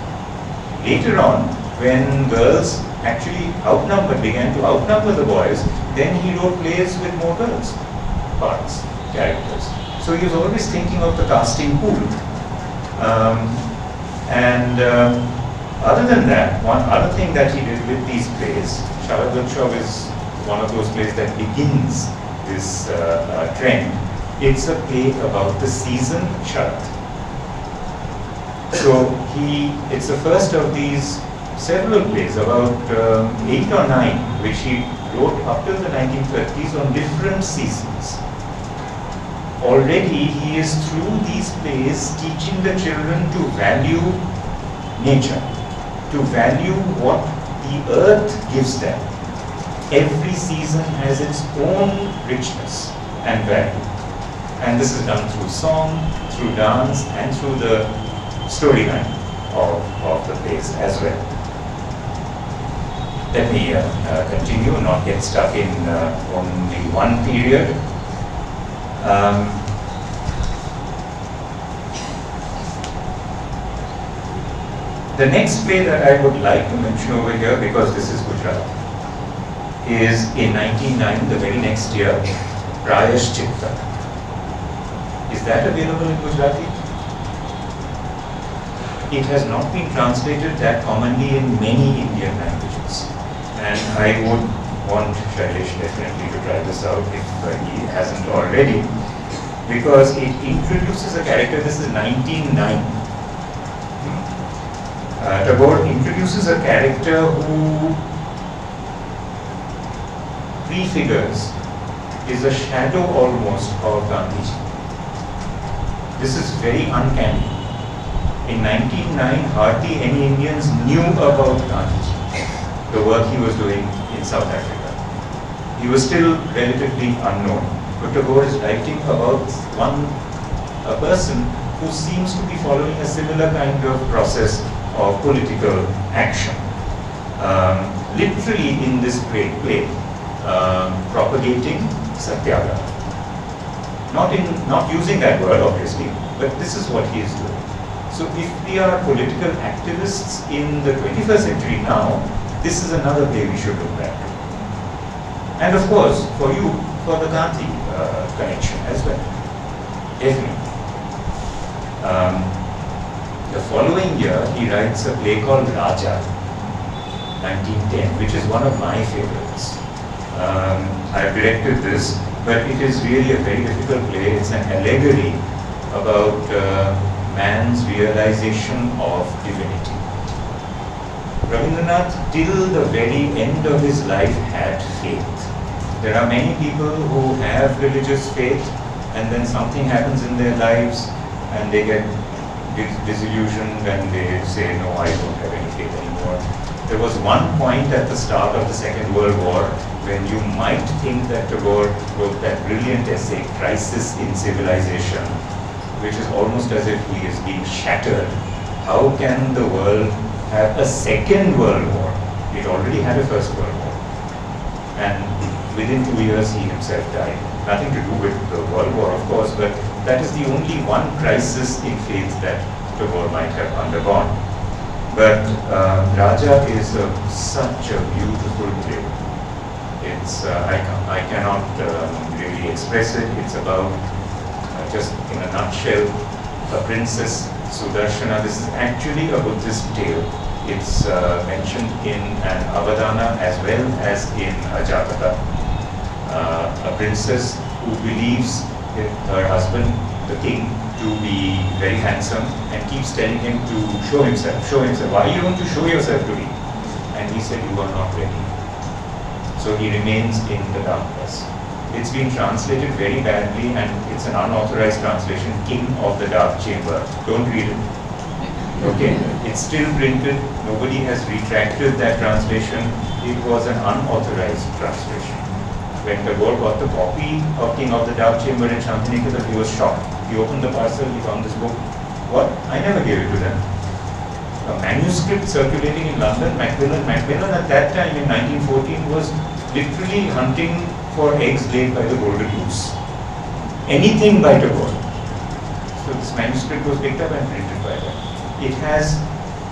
Later on, when girls actually began to outnumber the boys, then he wrote plays with more girls, parts, characters. So he was always thinking of the casting pool. Other than that, one other thing that he did with these plays, Sharad Utsav is one of those plays that begins this trend. It's a play about the season Sharad. So it's the first of these several plays, about 8 or 9, which he wrote up till the 1930s on different seasons. Already he is through these plays teaching the children to value nature, to value what the earth gives them. every season has its own richness and value. And this is done through song, through dance, and through the storyline of the plays as well. Let me continue, not get stuck in only one period. The next play that I would like to mention over here, because this is Gujarat, is in 1909, the very next year, Prayashchitta. Is that available in Gujarati? It has not been translated that commonly in many Indian languages. And I would want Shailesh definitely to try this out if he hasn't already, because it introduces a character. This is 1909. Tagore introduces a character who prefigures, is a shadow almost of Gandhiji. This is very uncanny. In 1909, hardly any Indians knew about Gandhiji, the work he was doing in South Africa. He was still relatively unknown. But Tagore is writing about a person who seems to be following a similar kind of process of political action. Literally in this play, propagating satyagraha. Not using that word obviously, but this is what he is doing. So if we are political activists in the 21st century now, this is another play we should look back to. And of course, for you, for the Gandhi connection as well. Definitely. The following year, he writes a play called Raja, 1910, which is one of my favorites. I've directed this, but it is really a very difficult play. It's an allegory about man's realization of divinity. Rabindranath, till the very end of his life, had faith. There are many people who have religious faith, and then something happens in their lives, and they get disillusioned and they say, no, I don't have any faith anymore. There was one point at the start of the Second World War when you might think that Tagore wrote that brilliant essay, Crisis in Civilization, which is almost as if he is being shattered. How can the world have a Second World War? It already had a First World War. And within 2 years, he himself died. Nothing to do with the World War, of course, but that is the only one crisis in faith that Tagore might have undergone. But Raja is such a beautiful play. It's I cannot really express it. It's about, just in a nutshell, a princess, Sudarshana. This is actually a Buddhist tale. It's mentioned in an Avadana as well as in Ajataka. A princess who believes her husband, the king, to be very handsome and keeps telling him to show himself. Why are you going to show yourself to me? And he said, you are not ready. So he remains in the darkness. It's been translated very badly and it's an unauthorized translation, King of the Dark Chamber. Don't read it. Okay? It's still printed. Nobody has retracted that translation. It was an unauthorized translation. When Tagore got the copy of King of the Dark Chamber in Shantiniketan, he was shocked. He opened the parcel, he found this book. What? I never gave it to them. A manuscript circulating in London, Macmillan at that time in 1914 was literally hunting for eggs laid by the golden goose. Anything by Tagore. So this manuscript was picked up and printed by them. It has,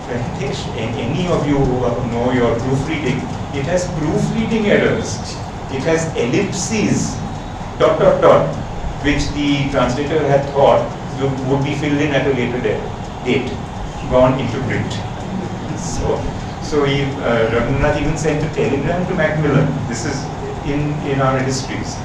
any of you who know your proofreading, it has proofreading errors. It has ellipses, ... which the translator had thought would be filled in at a later date, gone into print. So Rabindranath even sent a telegram to Macmillan. This is in our histories.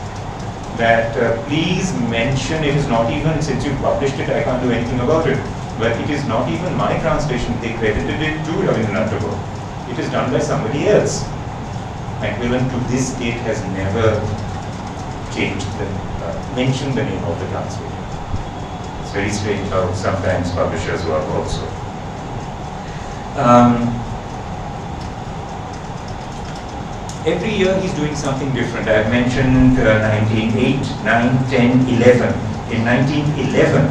That please mention, it is not even, since you published it, I can't do anything about it, but it is not even my translation. They credited it to Rabindranath Tagore. It is done by somebody else. Macmillan to this date has never changed mentioned the name of the translator. It's very strange how sometimes publishers work also. every year he's doing something different. I have mentioned 1908, 9, 10, 11. In 1911,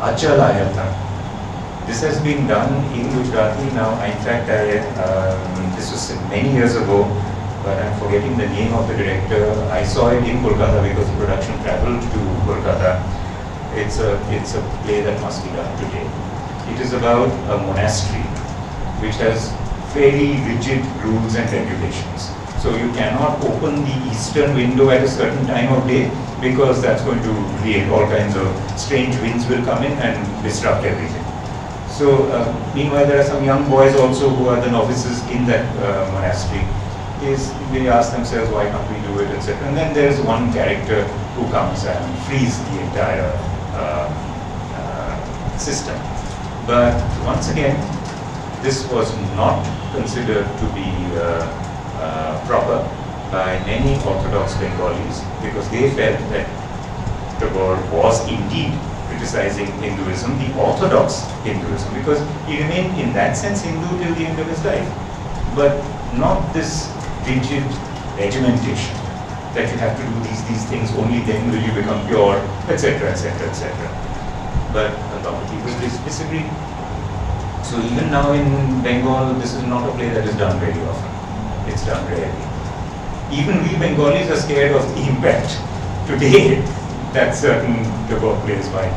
Achal Ayatan. This has been done in Gujarati now. In fact, this was many years ago, but I'm forgetting the name of the director. I saw it in Kolkata because the production traveled to Kolkata. It's a play that must be done today. It is about a monastery which has very rigid rules and regulations. So you cannot open the eastern window at a certain time of day because that's going to create all kinds of strange winds will come in and disrupt everything. So meanwhile there are some young boys also who are the novices in that monastery. They ask themselves why can't we do it, etc. And then there is one character who comes and frees the entire system. But once again, this was not considered to be proper by many Orthodox Bengalis because they felt that Tagore was indeed criticizing Hinduism, the Orthodox Hinduism, because he remained in that sense Hindu till the end of his life, but not this rigid regimentation that you have to do these things, only then will you become pure, etc., etc., etc. But a lot of people disagree. So even now in Bengal, this is not a play that is done very often. It's done rarely. Even we Bengalis are scared of the impact today that certain Tagore plays might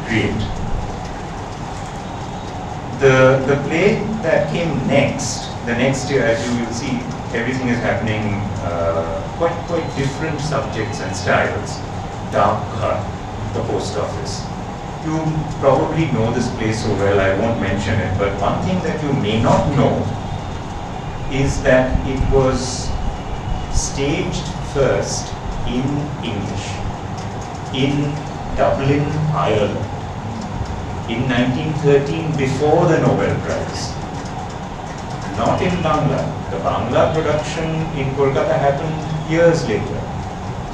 create. The play that came next, the next year, as you will see, everything is happening quite different subjects and styles. Dark Ghar, the post office. You probably know this play so well, I won't mention it, but one thing that you may not know is that it was staged first in English, in Dublin, Ireland, in 1913 before the Nobel Prize. Not in Bangla. The Bangla production in Kolkata happened years later.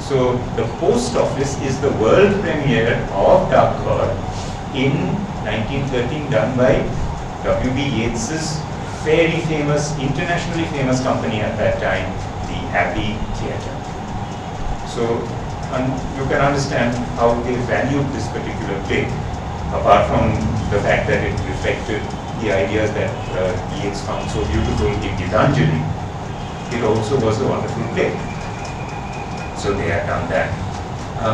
So the post office is the world premiere of Dark Ghar in 1913 done by W.B. Yeats's very famous, internationally famous company at that time, the Abbey Theatre. So you can understand how they valued this particular play, apart from the fact that it reflected the ideas that Yeats found so beautiful in Gitanjali. It also was a wonderful play. So they had done that.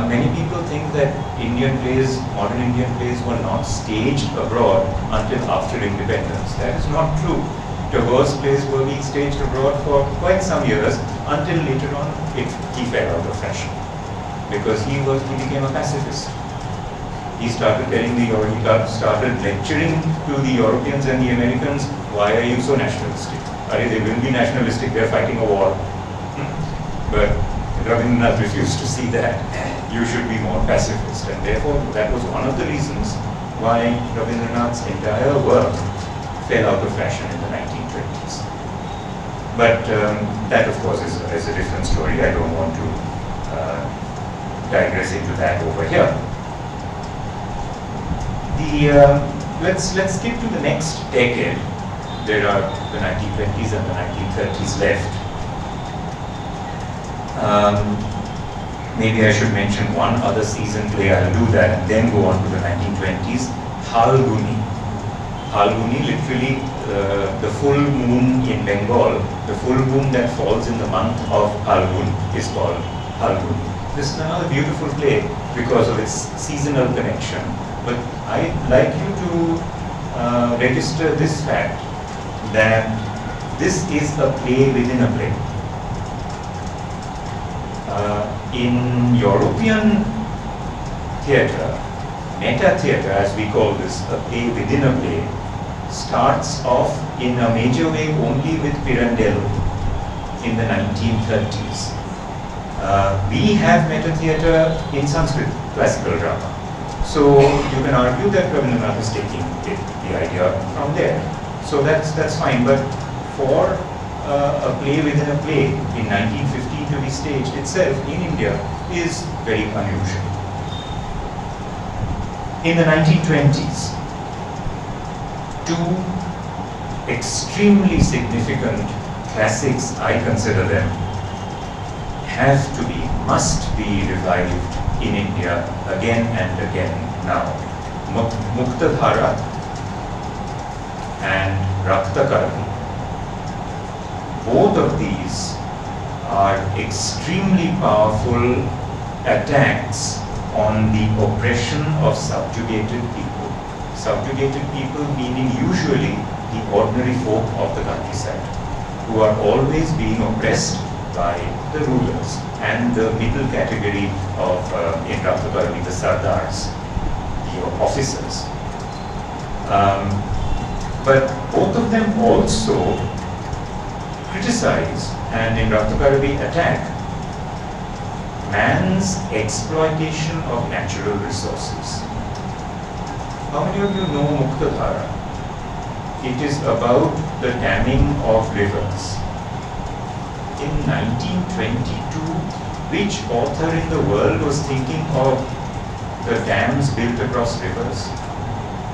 Many people think that Indian plays, modern Indian plays, were not staged abroad until after independence. That is not true. Tagore's plays were being staged abroad for quite some years until later on he fell out of fashion because he became a pacifist. He started started lecturing to the Europeans and the Americans, why are you so nationalistic? They will be nationalistic, they're fighting a war. But Rabindranath refused to see that. You should be more pacifist. And therefore, that was one of the reasons why Rabindranath's entire work fell out of fashion in the 1920s. But that, of course, is a different story. I don't want to digress into that over here. Let's skip to the next decade. There are the 1920s and the 1930s left. Maybe I should mention one other season play. I'll do that and then go on to the 1920s. Phalguni. Phalguni, literally the full moon in Bengal, the full moon that falls in the month of Phalgun is called Phalguni. This is another beautiful play because of its seasonal connection. But I'd like you to register this fact that this is a play within a play. In European theatre, meta theatre as we call this, a play within a play, starts off in a major way only with Pirandello in the 1930s. We have meta theatre in Sanskrit classical drama. So you can argue that Rabindranath is taking the idea from there. So that's fine, but for a play within a play in 1915 to be staged itself in India is very unusual. In the 1920s, two extremely significant classics, I consider them, must be revived in India again and again now. Muktadhara and Raktakarmi. Both of these are extremely powerful attacks on the oppression of subjugated people. Subjugated people meaning usually the ordinary folk of the countryside, who are always being oppressed by the rulers and the middle category of, in Raktakarmi, the Sardars, the officers. But both of them also criticize and in Raktakarmi attack man's exploitation of natural resources. How many of you know Muktadhara? It is about the damming of rivers. In 1922, which author in the world was thinking of the dams built across rivers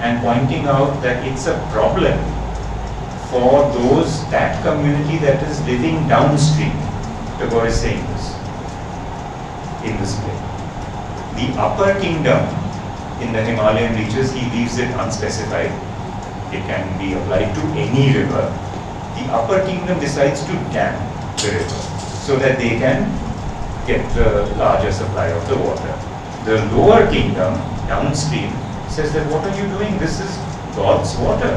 and pointing out that it's a problem for that community that is living downstream? Tagore is saying this in this play. The upper kingdom in the Himalayan reaches, he leaves it unspecified. It can be applied to any river. The upper kingdom decides to dam the river so that they can get the larger supply of the water. The lower kingdom downstream says that what are you doing? This is God's water.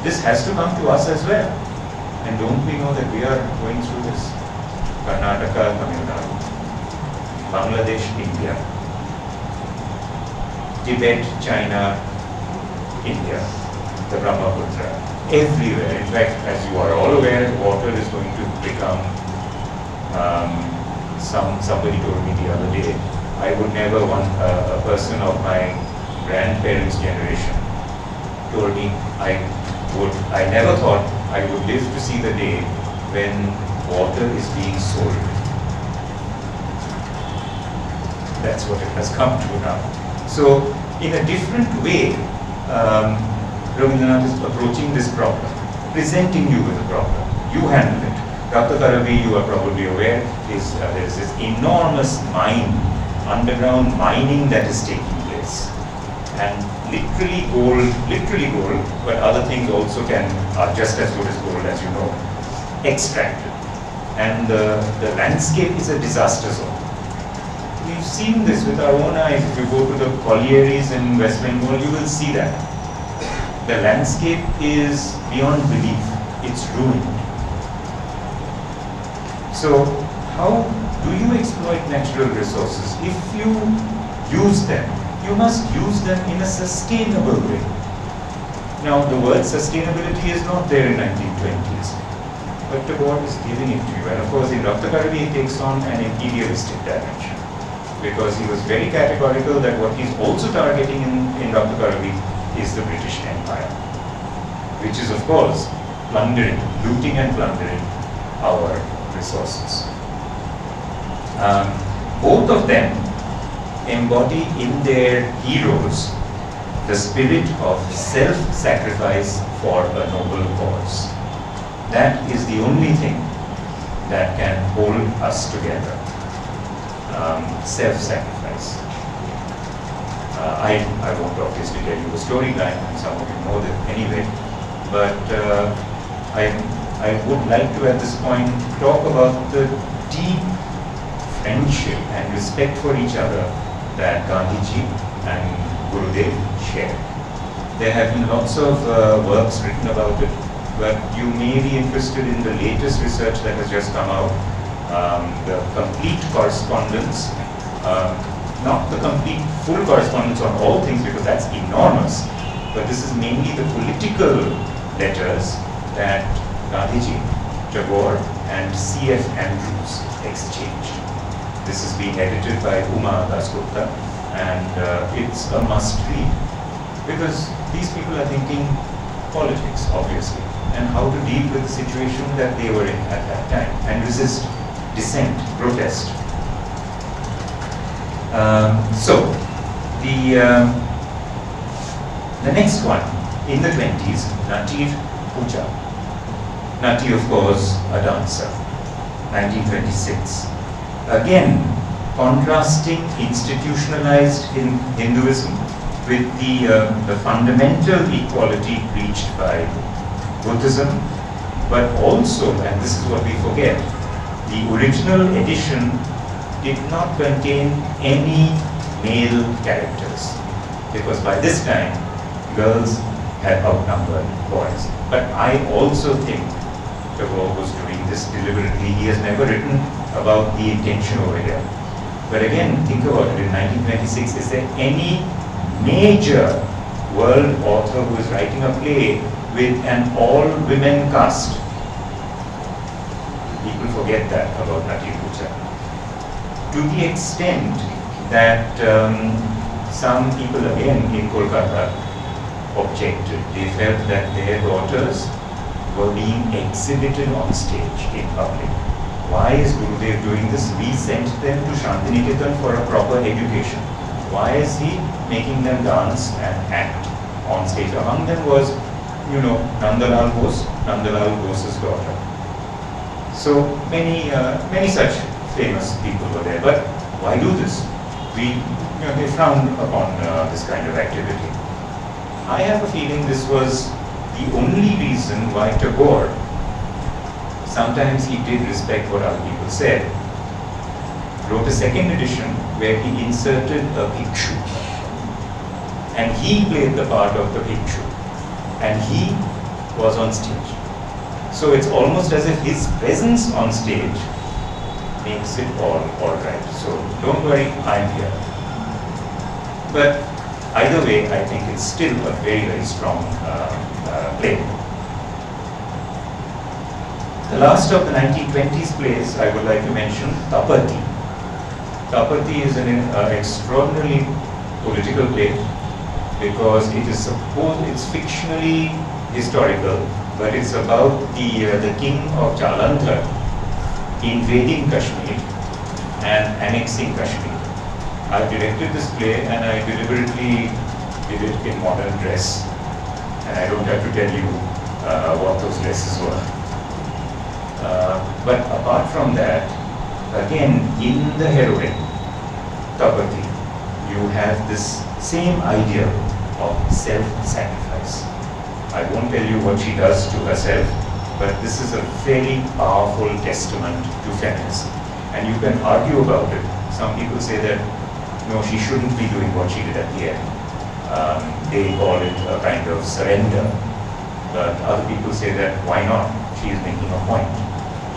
This has to come to us as well. And don't we know that we are going through this? Karnataka, Tamil Nadu, Bangladesh, India, Tibet, China, India, the Brahmaputra, everywhere. In fact, as you are all aware, water is going to become, somebody told me the other day, I would never want a person of my grandparents' generation told me I never thought I would live to see the day when water is being sold. That's what it has come to now. So, in a different way, Rabindranath is approaching this problem, presenting you with a problem. You handle it. Raktakarmi, you are probably aware, there is this enormous underground mining that is taking place. And literally gold, but other things also are just as good as gold, as you know, extracted. And the landscape is a disaster zone. We've seen this with our own eyes. If you go to the collieries in West Bengal, you will see that. The landscape is beyond belief. It's ruined. So, how do you exploit natural resources? If you use them, you must use them in a sustainable way. Now, the word sustainability is not there in 1920s, but Tagore is giving it to you. And of course, in Raktakarmi, it takes on an imperialistic dimension, because he was very categorical that what he's also targeting in Raktakarmi is the British Empire, which is, of course, looting and plundering our resources. Both of them embody in their heroes the spirit of self-sacrifice for a noble cause. That is the only thing that can hold us together. Self-sacrifice. I won't obviously tell you the storyline, and some of you know that anyway, but I would like to at this point talk about the deep friendship and respect for each other that Gandhiji and Gurudev shared. There have been lots of works written about it, but you may be interested in the latest research that has just come out, the complete correspondence, not the complete full correspondence on all things because that's enormous, but this is mainly the political letters that Gandhiji, Tagore and C.F. Andrews exchanged. This is being edited by Uma Dasgupta, and it's a must read because these people are thinking politics, obviously, and how to deal with the situation that they were in at that time and resist, dissent, protest. So, the next one in the 20s, Nativ Puja. Nati, of course, a dancer. 1926. Again, contrasting institutionalized in Hinduism with the fundamental equality reached by Buddhism, but also, and this is what we forget, the original edition did not contain any male characters, because by this time girls had outnumbered boys. But I also think Tagore was doing this deliberately. He has never written about the intention over here. But again, think about it, in 1926, is there any major world author who is writing a play with an all-women cast? People forget that about Nati Puja. To the extent that some people again in Kolkata objected. They felt that their daughters were being exhibited on stage in public. Why is Gurudev doing this? We sent them to Shantiniketan for a proper education. Why is he making them dance and act on stage? Among them was, Nanda Lal Bose, Nanda Lal Bose's daughter. So many such famous people were there. But why do this? They frowned upon this kind of activity. I have a feeling this was the only reason why Tagore, sometimes he did respect what other people said, wrote a second edition where he inserted a bhikshu. And he played the part of the bhikshu. And he was on stage. So it's almost as if his presence on stage makes it all right. So don't worry, I'm here. But either way, I think it's still a very, very strong play. The last of the 1920s plays I would like to mention, Tapati. Tapati is an extraordinarily political play because it's fictionally historical, but it's about the king of Jalandhar invading Kashmir and annexing Kashmir. I directed this play and I deliberately did it in modern dress, and I don't have to tell you what those dresses were. But apart from that, again, in the heroine, Tapati, you have this same idea of self-sacrifice. I won't tell you what she does to herself, but this is a very powerful testament to feminism. And you can argue about it. Some people say that, no, she shouldn't be doing what she did at the end. They call it a kind of surrender. But other people say that, why not? She is making a point.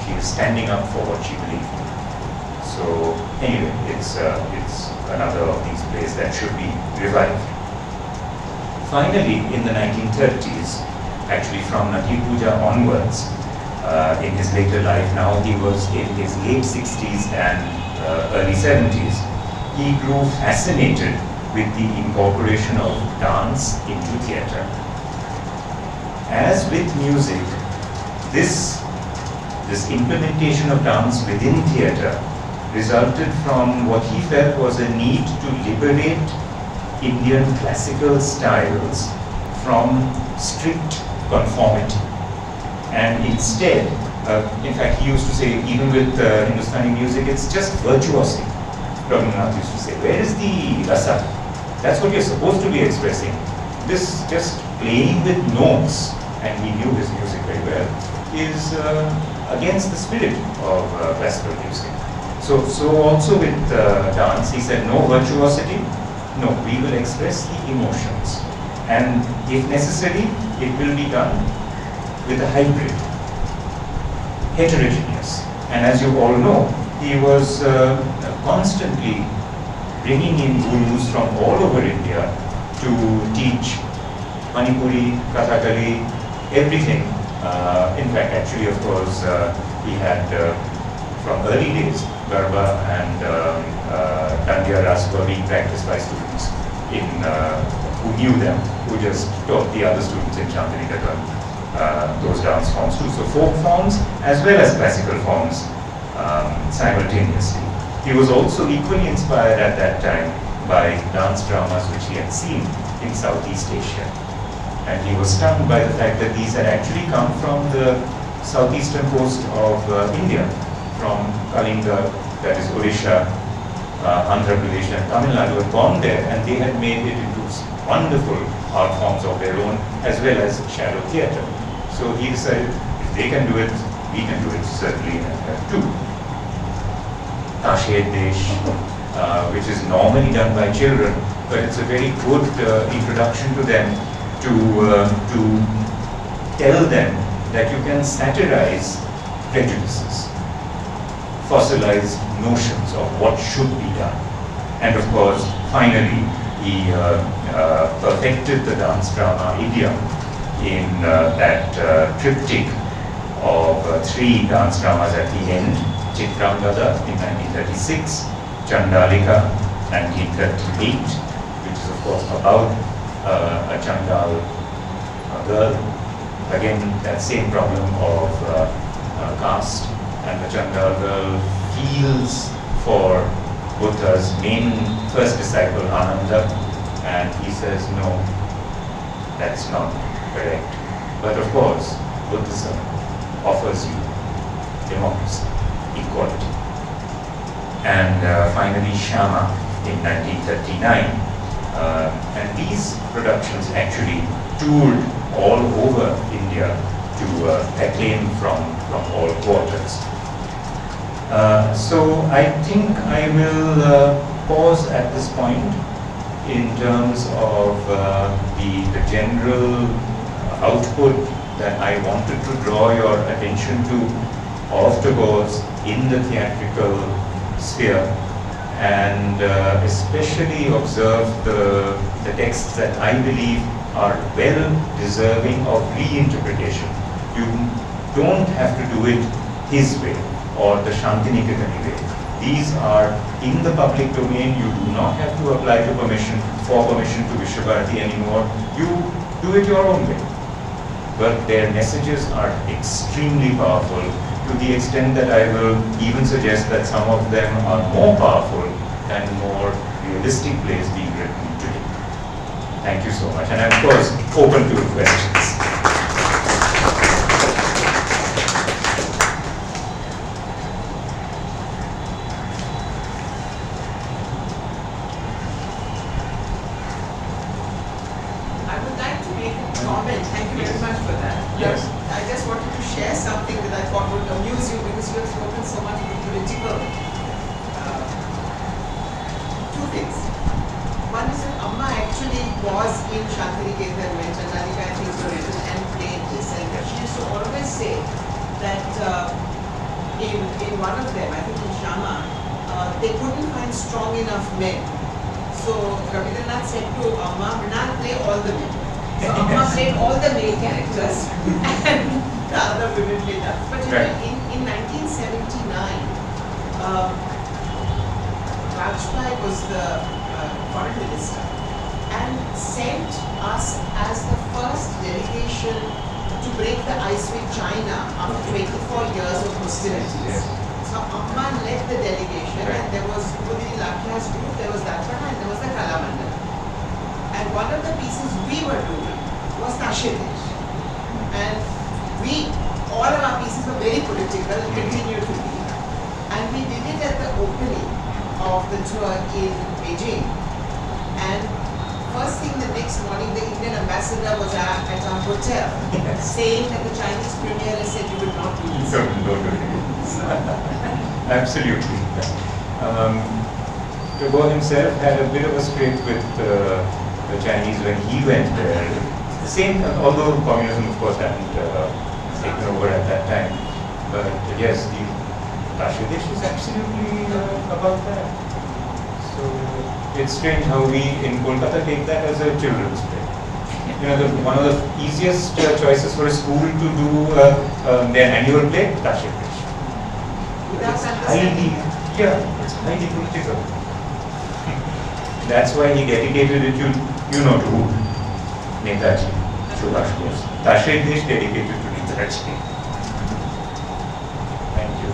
She is standing up for what she believed in. So anyway, it's another of these plays that should be revived. Finally, in the 1930s, actually from Nati Puja onwards, in his later life, now he was in his late 60s and early 70s, he grew fascinated with the incorporation of dance into theatre. As with music, this implementation of dance within theatre resulted from what he felt was a need to liberate Indian classical styles from strict conformity. And instead, in fact, he used to say, even with Hindustani music, it's just virtuosity. Rabindranath used to say, where is the rasa? That's what you're supposed to be expressing. This just playing with notes, and he knew his music very well, is against the spirit of classical music. So also with dance, he said, no virtuosity, no, we will express the emotions. And if necessary, it will be done with a hybrid, heterogeneous. And as you all know, he was constantly bringing in gurus from all over India to teach Manipuri, Kathakali, everything. In fact, actually, of course, he had from early days, Garba and Dandiya Ras were being practiced by students who knew them, who just taught the other students in Shantiniketan those dance forms too. So folk forms as well as classical forms simultaneously. He was also equally inspired at that time by dance dramas which he had seen in Southeast Asia. And he was stunned by the fact that these had actually come from the southeastern coast of India, from Kalinga, that is Odisha, Andhra Pradesh and Tamil Nadu, had gone there, and they had made it into wonderful art forms of their own, as well as shadow theatre. So he decided, if they can do it, we can do it certainly too. Tashed Desh, which is normally done by children, but it's a very good introduction to them to tell them that you can satirize prejudices, fossilize notions of what should be done. And of course, finally, he perfected the dance drama idiom in that triptych of 3 dance dramas at the end: Chitrangada in 1936, Chandalika 1938, which is of course about a Chandal girl. Again, that same problem of caste, and the Chandal girl feels for Buddha's main first disciple Ananda, and he says, no, that's not correct. But of course, Buddhism offers you democracy, equality. And finally, Shama in 1939. And these productions actually toured all over India to acclaim from all quarters. So I think I will pause at this point in terms of the general output that I wanted to draw your attention to of Tagore's in the theatrical sphere, and especially observe the texts that I believe are well deserving of reinterpretation. You don't have to do it his way or the Shantiniketani way. These are in the public domain. You do not have to apply for permission to Vishwabharati anymore. You do it your own way. But their messages are extremely powerful, to the extent that I will even suggest that some of them are more powerful than more realistic plays being written today. Thank you so much. And I'm of course open to questions. They couldn't find strong enough men. So Rabindranath said to Amma, Mrinal, play all the men. So Amma played all the male characters and the other women played that. But you know, in 1979, Vajpayee was the foreign minister and sent us as the first delegation to break the ice with China after 24 years of hostilities. So Amma led the delegation, and there was Mudini Lakhia's group, there was Dharpana, and there was the Kalamandal. And one of the pieces we were doing was Shailesh. And all of our pieces were very political and continue to be. And we did it at the opening of the tour in Beijing. And first thing the next morning, the Indian ambassador was at our hotel, saying that the Chinese premier has said you will not do this. Don't do it. Absolutely. Tagore himself had a bit of a scrape with the Chinese when he went there. The same, although communism of course hadn't taken over at that time. But yes, the Shailesh is absolutely about that. So it's strange how we in Kolkata take that as a children's play. You know, one of the easiest choices for a school to do their annual play, Shailesh. It's highly political. That's why he dedicated it to, to who? Netaji, Subhash Bose. Tashed Desh dedicated to Netaji. Thank you.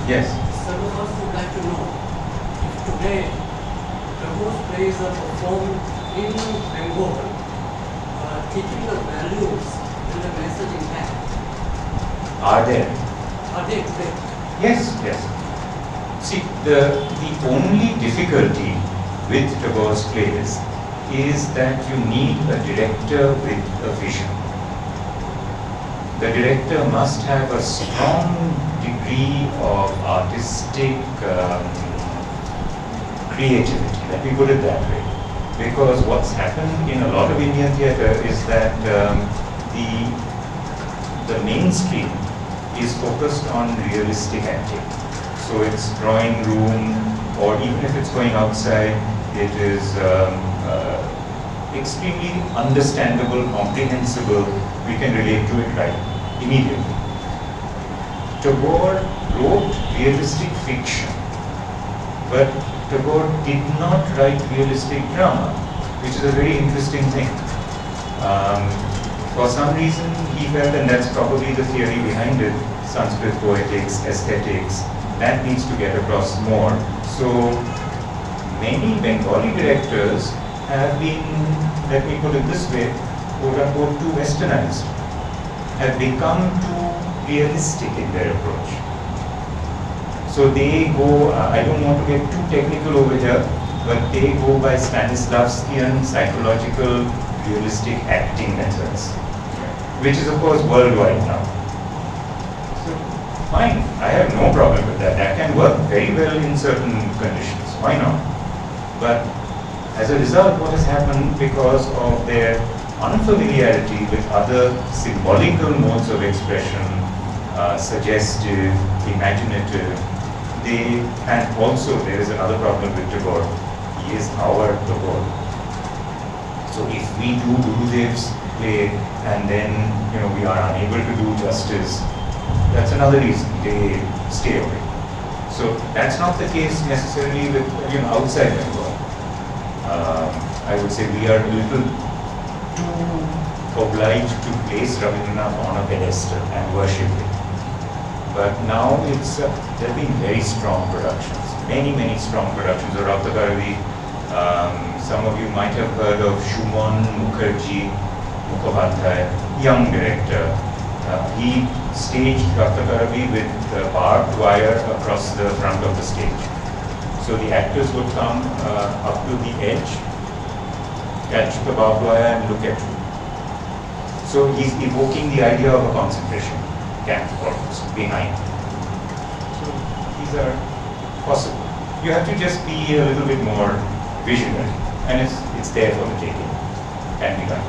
Yes. Some of us would like to know if today Tagore's plays are performed in Bengal, teaching the values with a message in hand. Are there? Are they today? Yes, yes. See, the only difficulty with Tagore's plays is that you need a director with a vision. The director must have a strong degree of artistic creativity, let me put it that way. Because what's happened in a lot of Indian theatre is that the mainstream is focused on realistic acting. So it's drawing room, or even if it's going outside, it is extremely understandable, comprehensible. We can relate to it right immediately. Tagore wrote realistic fiction, but Tagore did not write realistic drama, which is a very interesting thing. For some reason, he felt, and that's probably the theory behind it, Sanskrit poetics, aesthetics, that needs to get across more. So many Bengali directors have been, let me put it this way, quote unquote, too westernized, have become too realistic in their approach. So they go, I don't want to get too technical over here, but they go by Stanislavskian psychological realistic acting methods, which is of course worldwide now. So fine, I have no problem with that. That can work very well in certain conditions. Why not? But as a result, what has happened because of their unfamiliarity with other symbolical modes of expression, suggestive, imaginative, and also there is another problem with Tagore. He is our Tagore. So if we do Gurudev's play and then we are unable to do justice, that's another reason they stay away. So that's not the case necessarily with outside Bengal. I would say we are a little too obliged to place Rabindranath on a pedestal and worship him. But now there have been very strong productions, many strong productions. Rabindranath Tagore, some of you might have heard of Shumon Mukherjee Mukhopadhyay, young director. He staged Rabindranath Tagore with barbed wire across the front of the stage. So the actors would come up to the edge, catch the barbed wire and look at you. So he's evoking the idea of a concentration camp almost behind. So these are possible. You have to just be a little bit more visionary, and it's there for the taking. Can be done.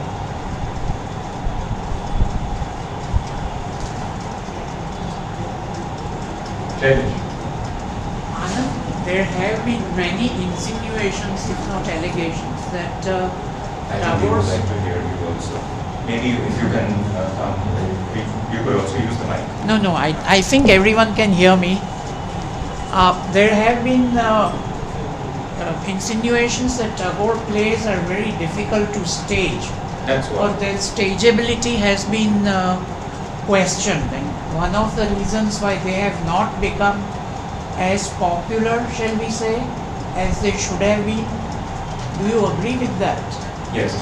Shailesh. Anand, there have been many insinuations, if not allegations, that I think we would like to hear you also. Maybe if you can you could also use the mic. No, I think everyone can hear me. There have been insinuations that Tagore plays are very difficult to stage. That's Or what. their stageability has been questioned. And one of the reasons why they have not become as popular, shall we say, as they should have been. Do you agree with that? Yes,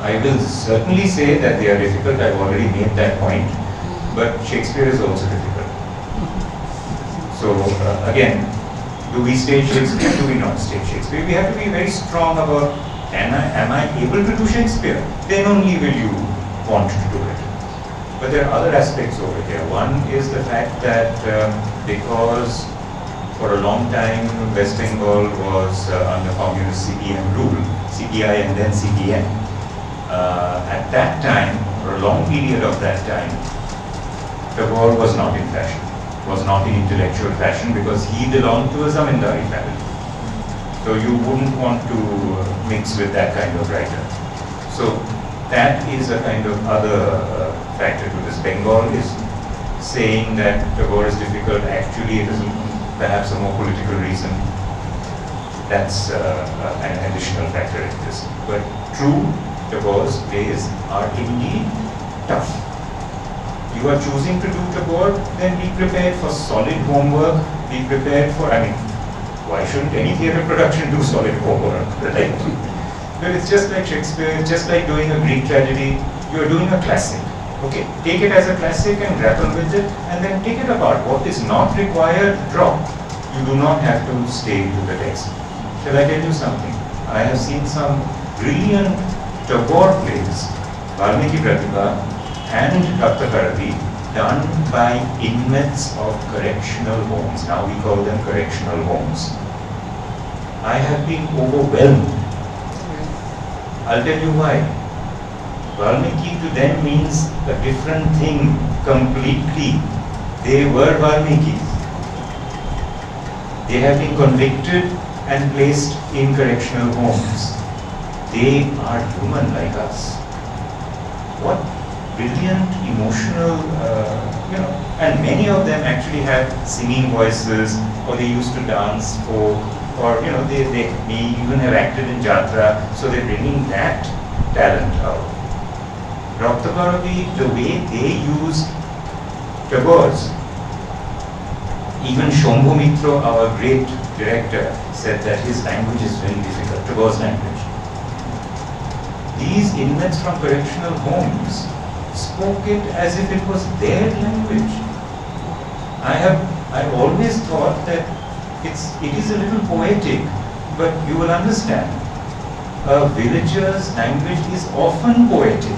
I will certainly say that they are difficult. I've already made that point. But Shakespeare is also difficult. So again, do we stage Shakespeare? Do we not stage Shakespeare? We have to be very strong about, am I able to do Shakespeare? Then only will you want to do it. But there are other aspects over here. One is the fact that because for a long time West Bengal was under communist CPM rule, CPI and then CPM. At that time, for a long period of that time, Tagore was not in fashion, was not in intellectual fashion because he belonged to a zamindari family. So you wouldn't want to mix with that kind of writer. So that is a kind of other factor to this. Bengal is saying that Tagore is difficult. Actually, it is perhaps a more political reason. That's an additional factor in this. But true, Tagore's plays are indeed tough. You are choosing to do Tagore, then be prepared for solid homework, be prepared for, why shouldn't any theatre production do solid homework, right? But it's just like Shakespeare, it's just like doing a Greek tragedy, you're doing a classic. Okay, take it as a classic and grapple with it, and then take it apart. What is not required, drop. You do not have to stay to the text. Shall I tell you something? I have seen some brilliant Tagore plays, Valmiki Pratibha and Dr. done by inmates of correctional homes. Now we call them correctional homes. I have been overwhelmed. I'll tell you why. Valmiki to them means a different thing completely. They were Valmikis. They have been convicted and placed in correctional homes. They are human like us. What brilliant, emotional, and many of them actually have singing voices, or they used to dance folk, or they may even have acted in Jatra, so they're bringing that talent out. Dr. the way they use Tagore's, even Shambhu Mitra, our great director, said that his language is very difficult, Tagore's language. These inmates from correctional homes spoke it as if it was their language. I've always thought that it is a little poetic, but you will understand. A villager's language is often poetic.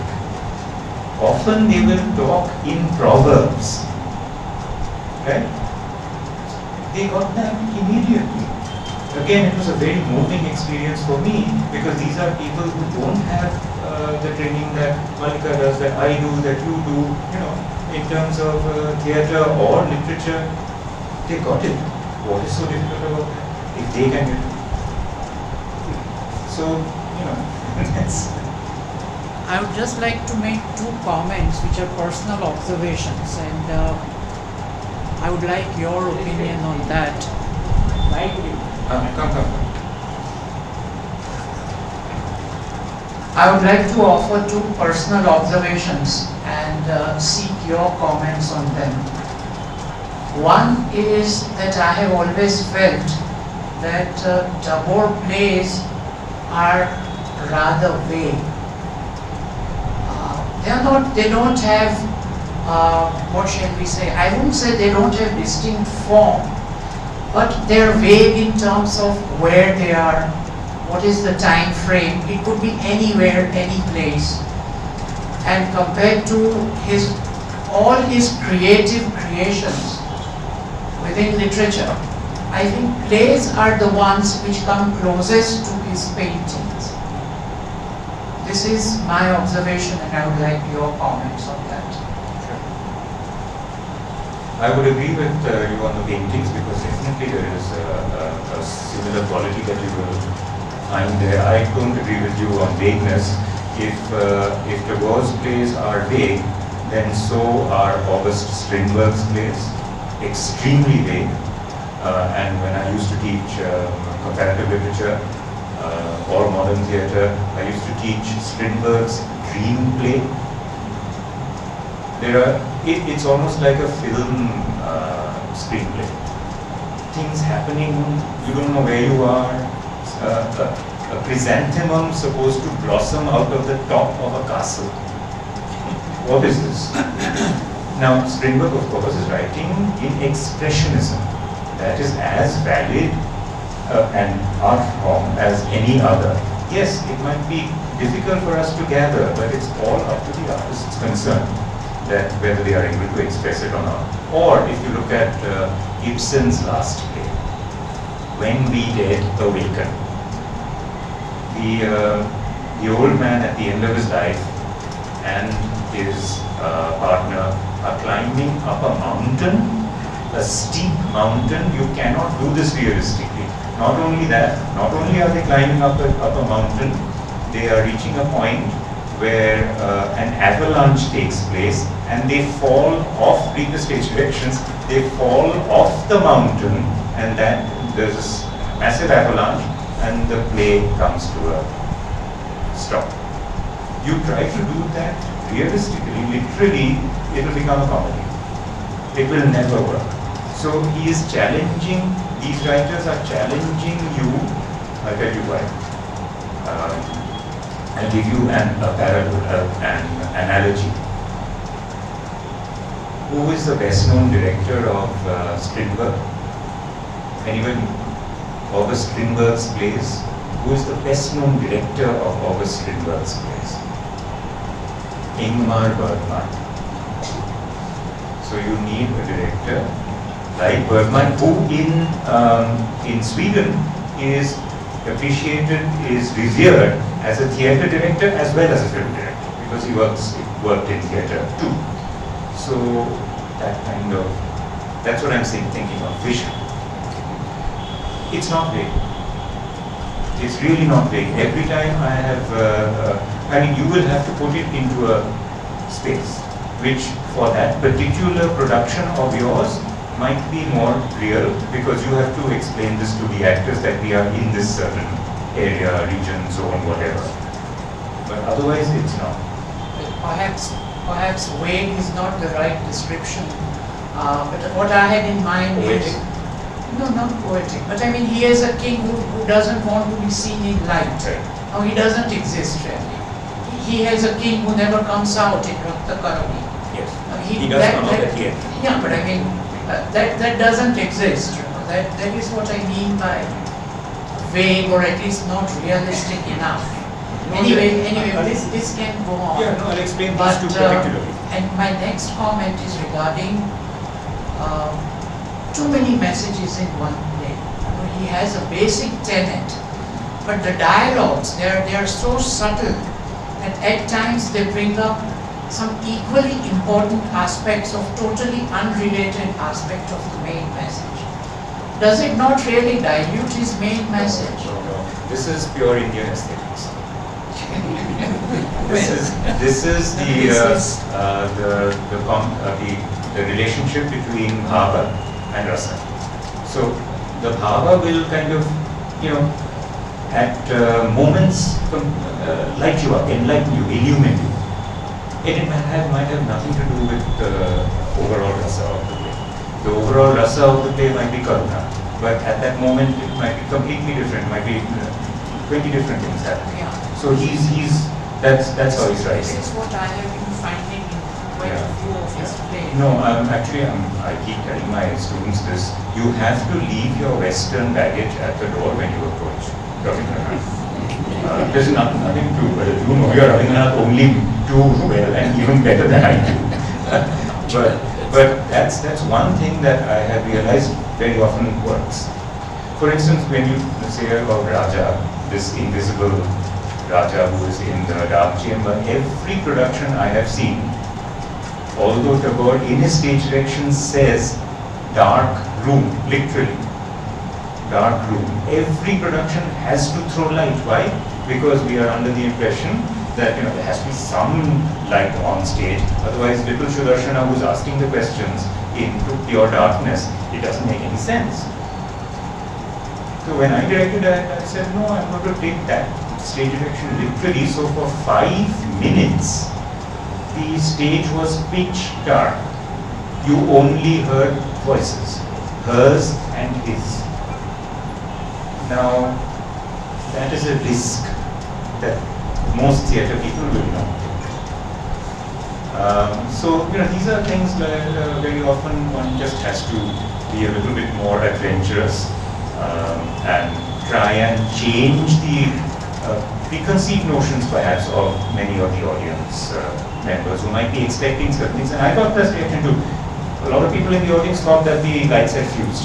Often they will talk in proverbs. Right? They got that immediately. Again, it was a very moving experience for me, because these are people who don't have the training that Malika does, that I do, that you do, in terms of theatre or literature. They got it. What is so difficult about that? If they can get it. So, that's... I would just like to make two comments which are personal observations, and I would like your opinion on that. Come. I would like to offer two personal observations and seek your comments on them. One is that I have always felt that Tagore plays are rather vague. They don't have, what shall we say, I wouldn't say they don't have distinct form, but they're vague in terms of where they are, what is the time frame. It could be anywhere, any place. And compared to all his creative creations within literature, I think plays are the ones which come closest to his paintings. This is my observation, and I would like your comments on that. Sure. I would agree with you on the paintings, because definitely there is a similar quality that you will find there. I don't agree with you on vagueness. If Tagore's plays are vague, then so are August Strindberg's plays, extremely vague. And when I used to teach comparative literature or modern theatre, I used to teach Strindberg's Dream Play. It's almost like a film screenplay. Things happening, you don't know where you are. A chrysanthemum supposed to blossom out of the top of a castle. What is this? Now, Strindberg, of course, is writing in expressionism. That is as valid an art form as any other. Yes, it might be difficult for us to gather, but it's all up to the artist's concern that whether they are able to express it or not. Or if you look at Ibsen's last play, When We Dead Awaken, the old man at the end of his life and his partner are climbing up a mountain, a steep mountain. You cannot do this realistically. Not only that, not only are they climbing up a mountain, they are reaching a point where an avalanche takes place, and they fall off, read the stage directions, they fall off the mountain, and then there's this massive avalanche, and the play comes to a stop. You try to do that realistically, literally, it will become a comedy. It will never work. So he is challenging, these writers are challenging you. I'll tell you why. I'll give you an analogy. who is the best known director of Strindberg? Anyone? August Strindberg's plays? Who is the best known director of August Strindberg's plays? Ingmar Bergman. So you need a director like Bergman, who in Sweden is appreciated, is revered as a theatre director as well as a film director, because he worked in theatre too. So that kind of, that's what I'm saying, thinking of vision. It's not vague. It's really not vague. Every time I have, you will have to put it into a space, which for that particular production of yours might be more real, because you have to explain this to the actors that we are in this certain area, region, zone, whatever. But otherwise, it's not. Perhaps vague is not the right description. But what I had in mind is, no, not poetic, but I mean, he is a king who doesn't want to be seen in light. Right. Now, he doesn't exist really. He has a king who never comes out in Rakta Karani. Yes. He does come out at the end. Yeah, but I mean, that doesn't exist. You know? That is what I mean by vague, or at least not realistic enough. Anyway, this can go on. Yeah, no, I'll explain these But, two particularly. And my next comment is regarding too many messages in one play. You know, he has a basic tenet, but the dialogues, they are so subtle that at times they bring up some equally important aspects of totally unrelated aspect of the main message. Does it not really dilute his main message? No. This is pure Indian aesthetics. This is the relationship between bhava and rasa. So the bhava will kind of, at moments light you up, enlighten you, illumine you. It might have nothing to do with the overall rasa of the play. The overall rasa of the play might be karuna, but at that moment it might be completely different. Might be 20 different things happening. Yeah. So that's how he's writing. This is what I have been finding in quite a few of his plays. No, I keep telling my students this. You have to leave your Western baggage at the door when you approach Rabindranath. There's nothing to, you know your Rabindranath only too well and even better than I do. but that's one thing that I have realized very often works. For instance, when you say about Raja, this invisible Raja who is in the dark chamber, every production I have seen, although Tagore in his stage direction says dark room, literally, dark room, every production has to throw light. Why? Because we are under the impression that there has to be some light on stage, otherwise little Sudarshana who's asking the questions into pure darkness, it doesn't make any sense. So when I directed that, I said, no, I'm going to take that stage direction literally. So for 5 minutes, the stage was pitch dark. You only heard voices, hers and his. Now, that is a risk that most theatre people will not take. So, these are things where very often one just has to be a little bit more adventurous and try and change the preconceived notions perhaps of many of the audience members who might be expecting certain things. And I got this reaction too. A lot of people in the audience thought that the lights had fused.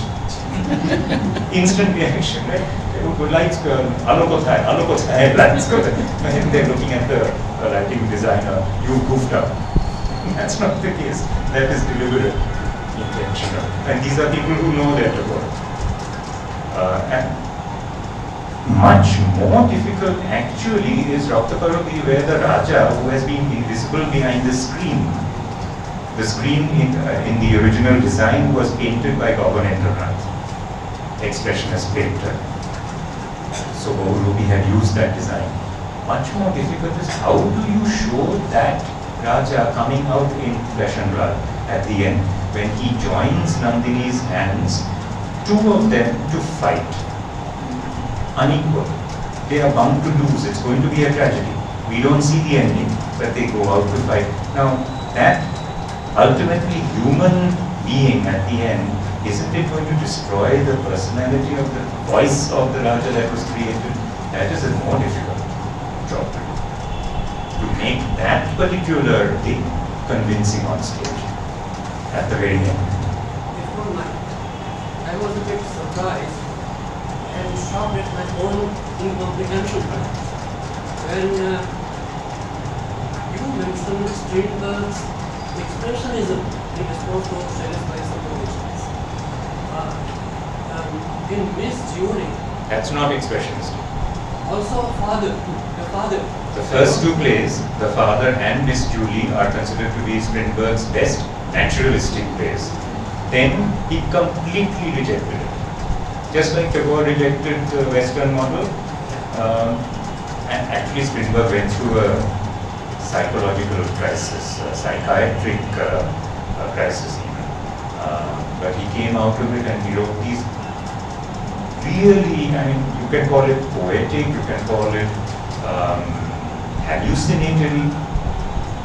Instant reaction, right? Lights go, lights go. And they're looking at the lighting designer, you goofed up. That's not the case. That is deliberate, intentional. And these are people who know their Tagore. And much more difficult actually is Rakta Karani, where the Raja, who has been invisible behind the screen in the original design was painted by Rabindranath, expressionist painter. So Ruby had used that design. Much more difficult is how do you show that Raja coming out in flesh and blood at the end when he joins Nandini's hands, two of them to fight, unequal. They are bound to lose. It's going to be a tragedy. We don't see the ending, but they go out to fight. Now that ultimately human being at the end, isn't it going to destroy the personality of the voice of the Raja that was created? That is a more difficult job to do. To make that particular thing convincing on stage at the very end. Before night, I was a bit surprised and shocked at my own incomprehension perhaps. When you mentioned Strindberg's expressionism in response to Shailesh by suppositions. In Miss Julie, That's not expressionist. also the father. The first two plays, The Father and Miss Julie, are considered to be Strindberg's best naturalistic plays. Then he completely rejected it. Just like Tagore rejected the Western model, and actually Strindberg went through a psychological crisis, a psychiatric crisis even. But he came out of it and he wrote these really, I mean, you can call it poetic, you can call it hallucinatory,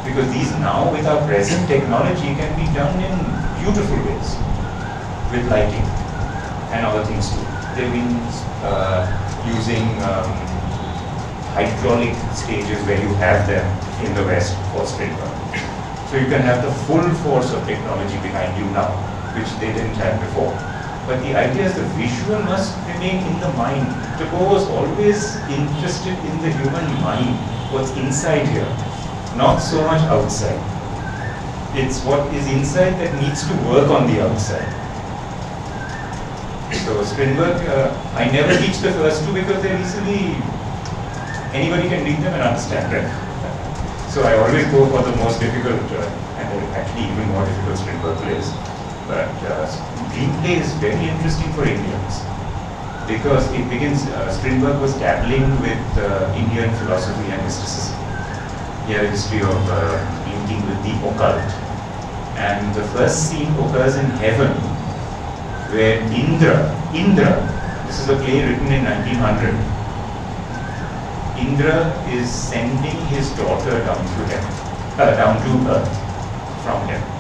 because these now with our present technology can be done in beautiful ways with lighting and other things too. They've been using hydraulic stages where you have them in the West for Strindberg. So you can have the full force of technology behind you now, which they didn't have before. But the idea is the visual must remain in the mind. Tagore was always interested in the human mind, what's inside here, not so much outside. It's what is inside that needs to work on the outside. So Strindberg, I never teach the first two because they're easily, anybody can read them and understand them. So I always go for the most difficult, and actually even more difficult Strindberg plays. But Dream Play is very interesting for Indians because it begins, Strindberg was dabbling with Indian philosophy and mysticism. He had a history of linking with the occult. And the first scene occurs in heaven where Indra, this is a play written in 1900. Indra is sending his daughter down to earth from heaven.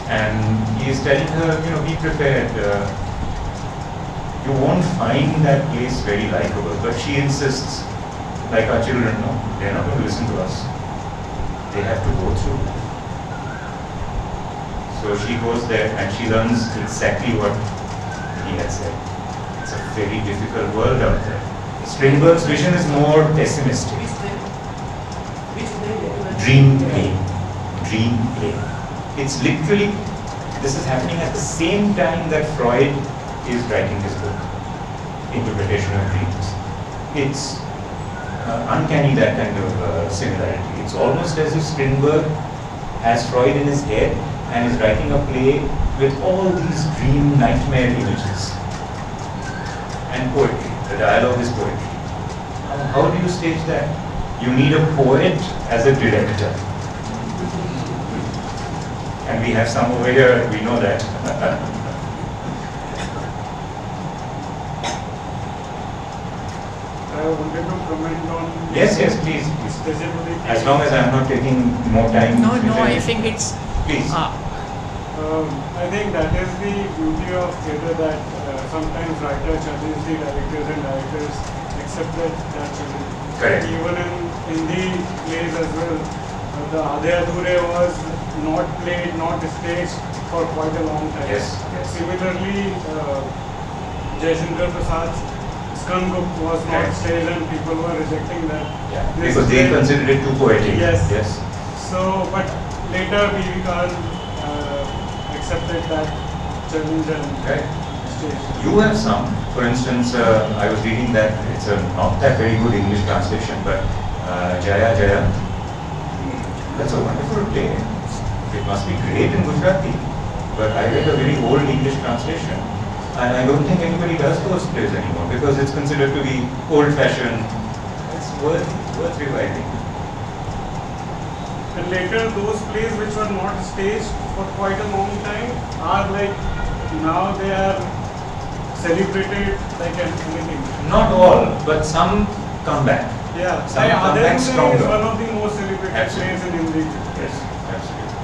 And he is telling her, be prepared. You won't find that place very likable. But she insists, like our children, no, they're not going to listen to us. They have to go through. So she goes there and she learns exactly what he had said. It's a very difficult world out there. Strindberg's vision is more pessimistic. Dream play. Dream play. It's literally, this is happening at the same time that Freud is writing his book, Interpretation of Dreams. It's uncanny, that kind of similarity. It's almost as if Strindberg has Freud in his head and is writing a play with all these dream nightmare images. And poetry, the dialogue is poetry. How do you stage that? You need a poet as a director. And we have some over here, we know that. I wanted to comment on... Yes, please. Specifically, As long as I'm not taking more time. No, I think it's... Please. I think that is the beauty of theatre, that sometimes writers challenge the directors and directors accept that challenge. Correct. Even in Hindi plays as well, the Aadhe Adhure was not played, not staged for quite a long time. Yes. Similarly, Jaishankar Prasad's Skandgupta was not Right. staged and people were rejecting that. Yeah, This because they play- considered it too poetic. Yes. Yes. So, but later we accepted that challenge and Right. staged. You have some. For instance, I was reading that it's a not that very good English translation, but Jaya Jaya. That's a wonderful play. It must be great in Gujarati. But I read a very old English translation, and I don't think anybody does those plays anymore because it's considered to be old-fashioned. It's worth reviving. And later those plays which were not staged for quite a long time are like, now they are celebrated like anything. Not all, but some come back. Yeah, Some come Aadhe back Adhure is stronger. one of the most celebrated Absolutely. plays in Hindi. Yes, absolutely.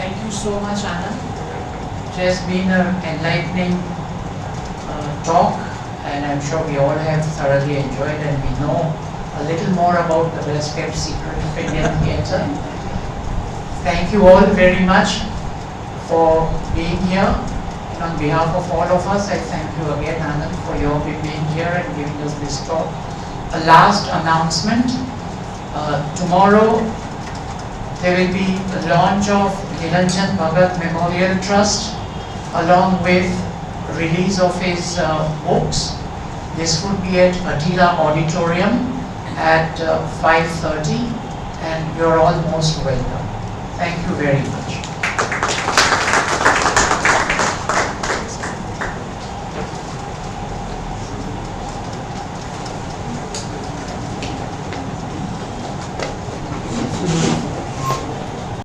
Thank you so much, Anand. It has been an enlightening talk, and I'm sure we all have thoroughly enjoyed, and we know a little more about the best-kept secret of Indian theatre. Thank you all very much for being here. And on behalf of all of us, I thank you again, Anand, for your being here and giving us this talk. A last announcement. Tomorrow, there will be the launch of Niranjan Bhagat Memorial Trust, along with release of his books. This would be at Atila Auditorium at 5:30, and you're all most welcome. Thank you very much.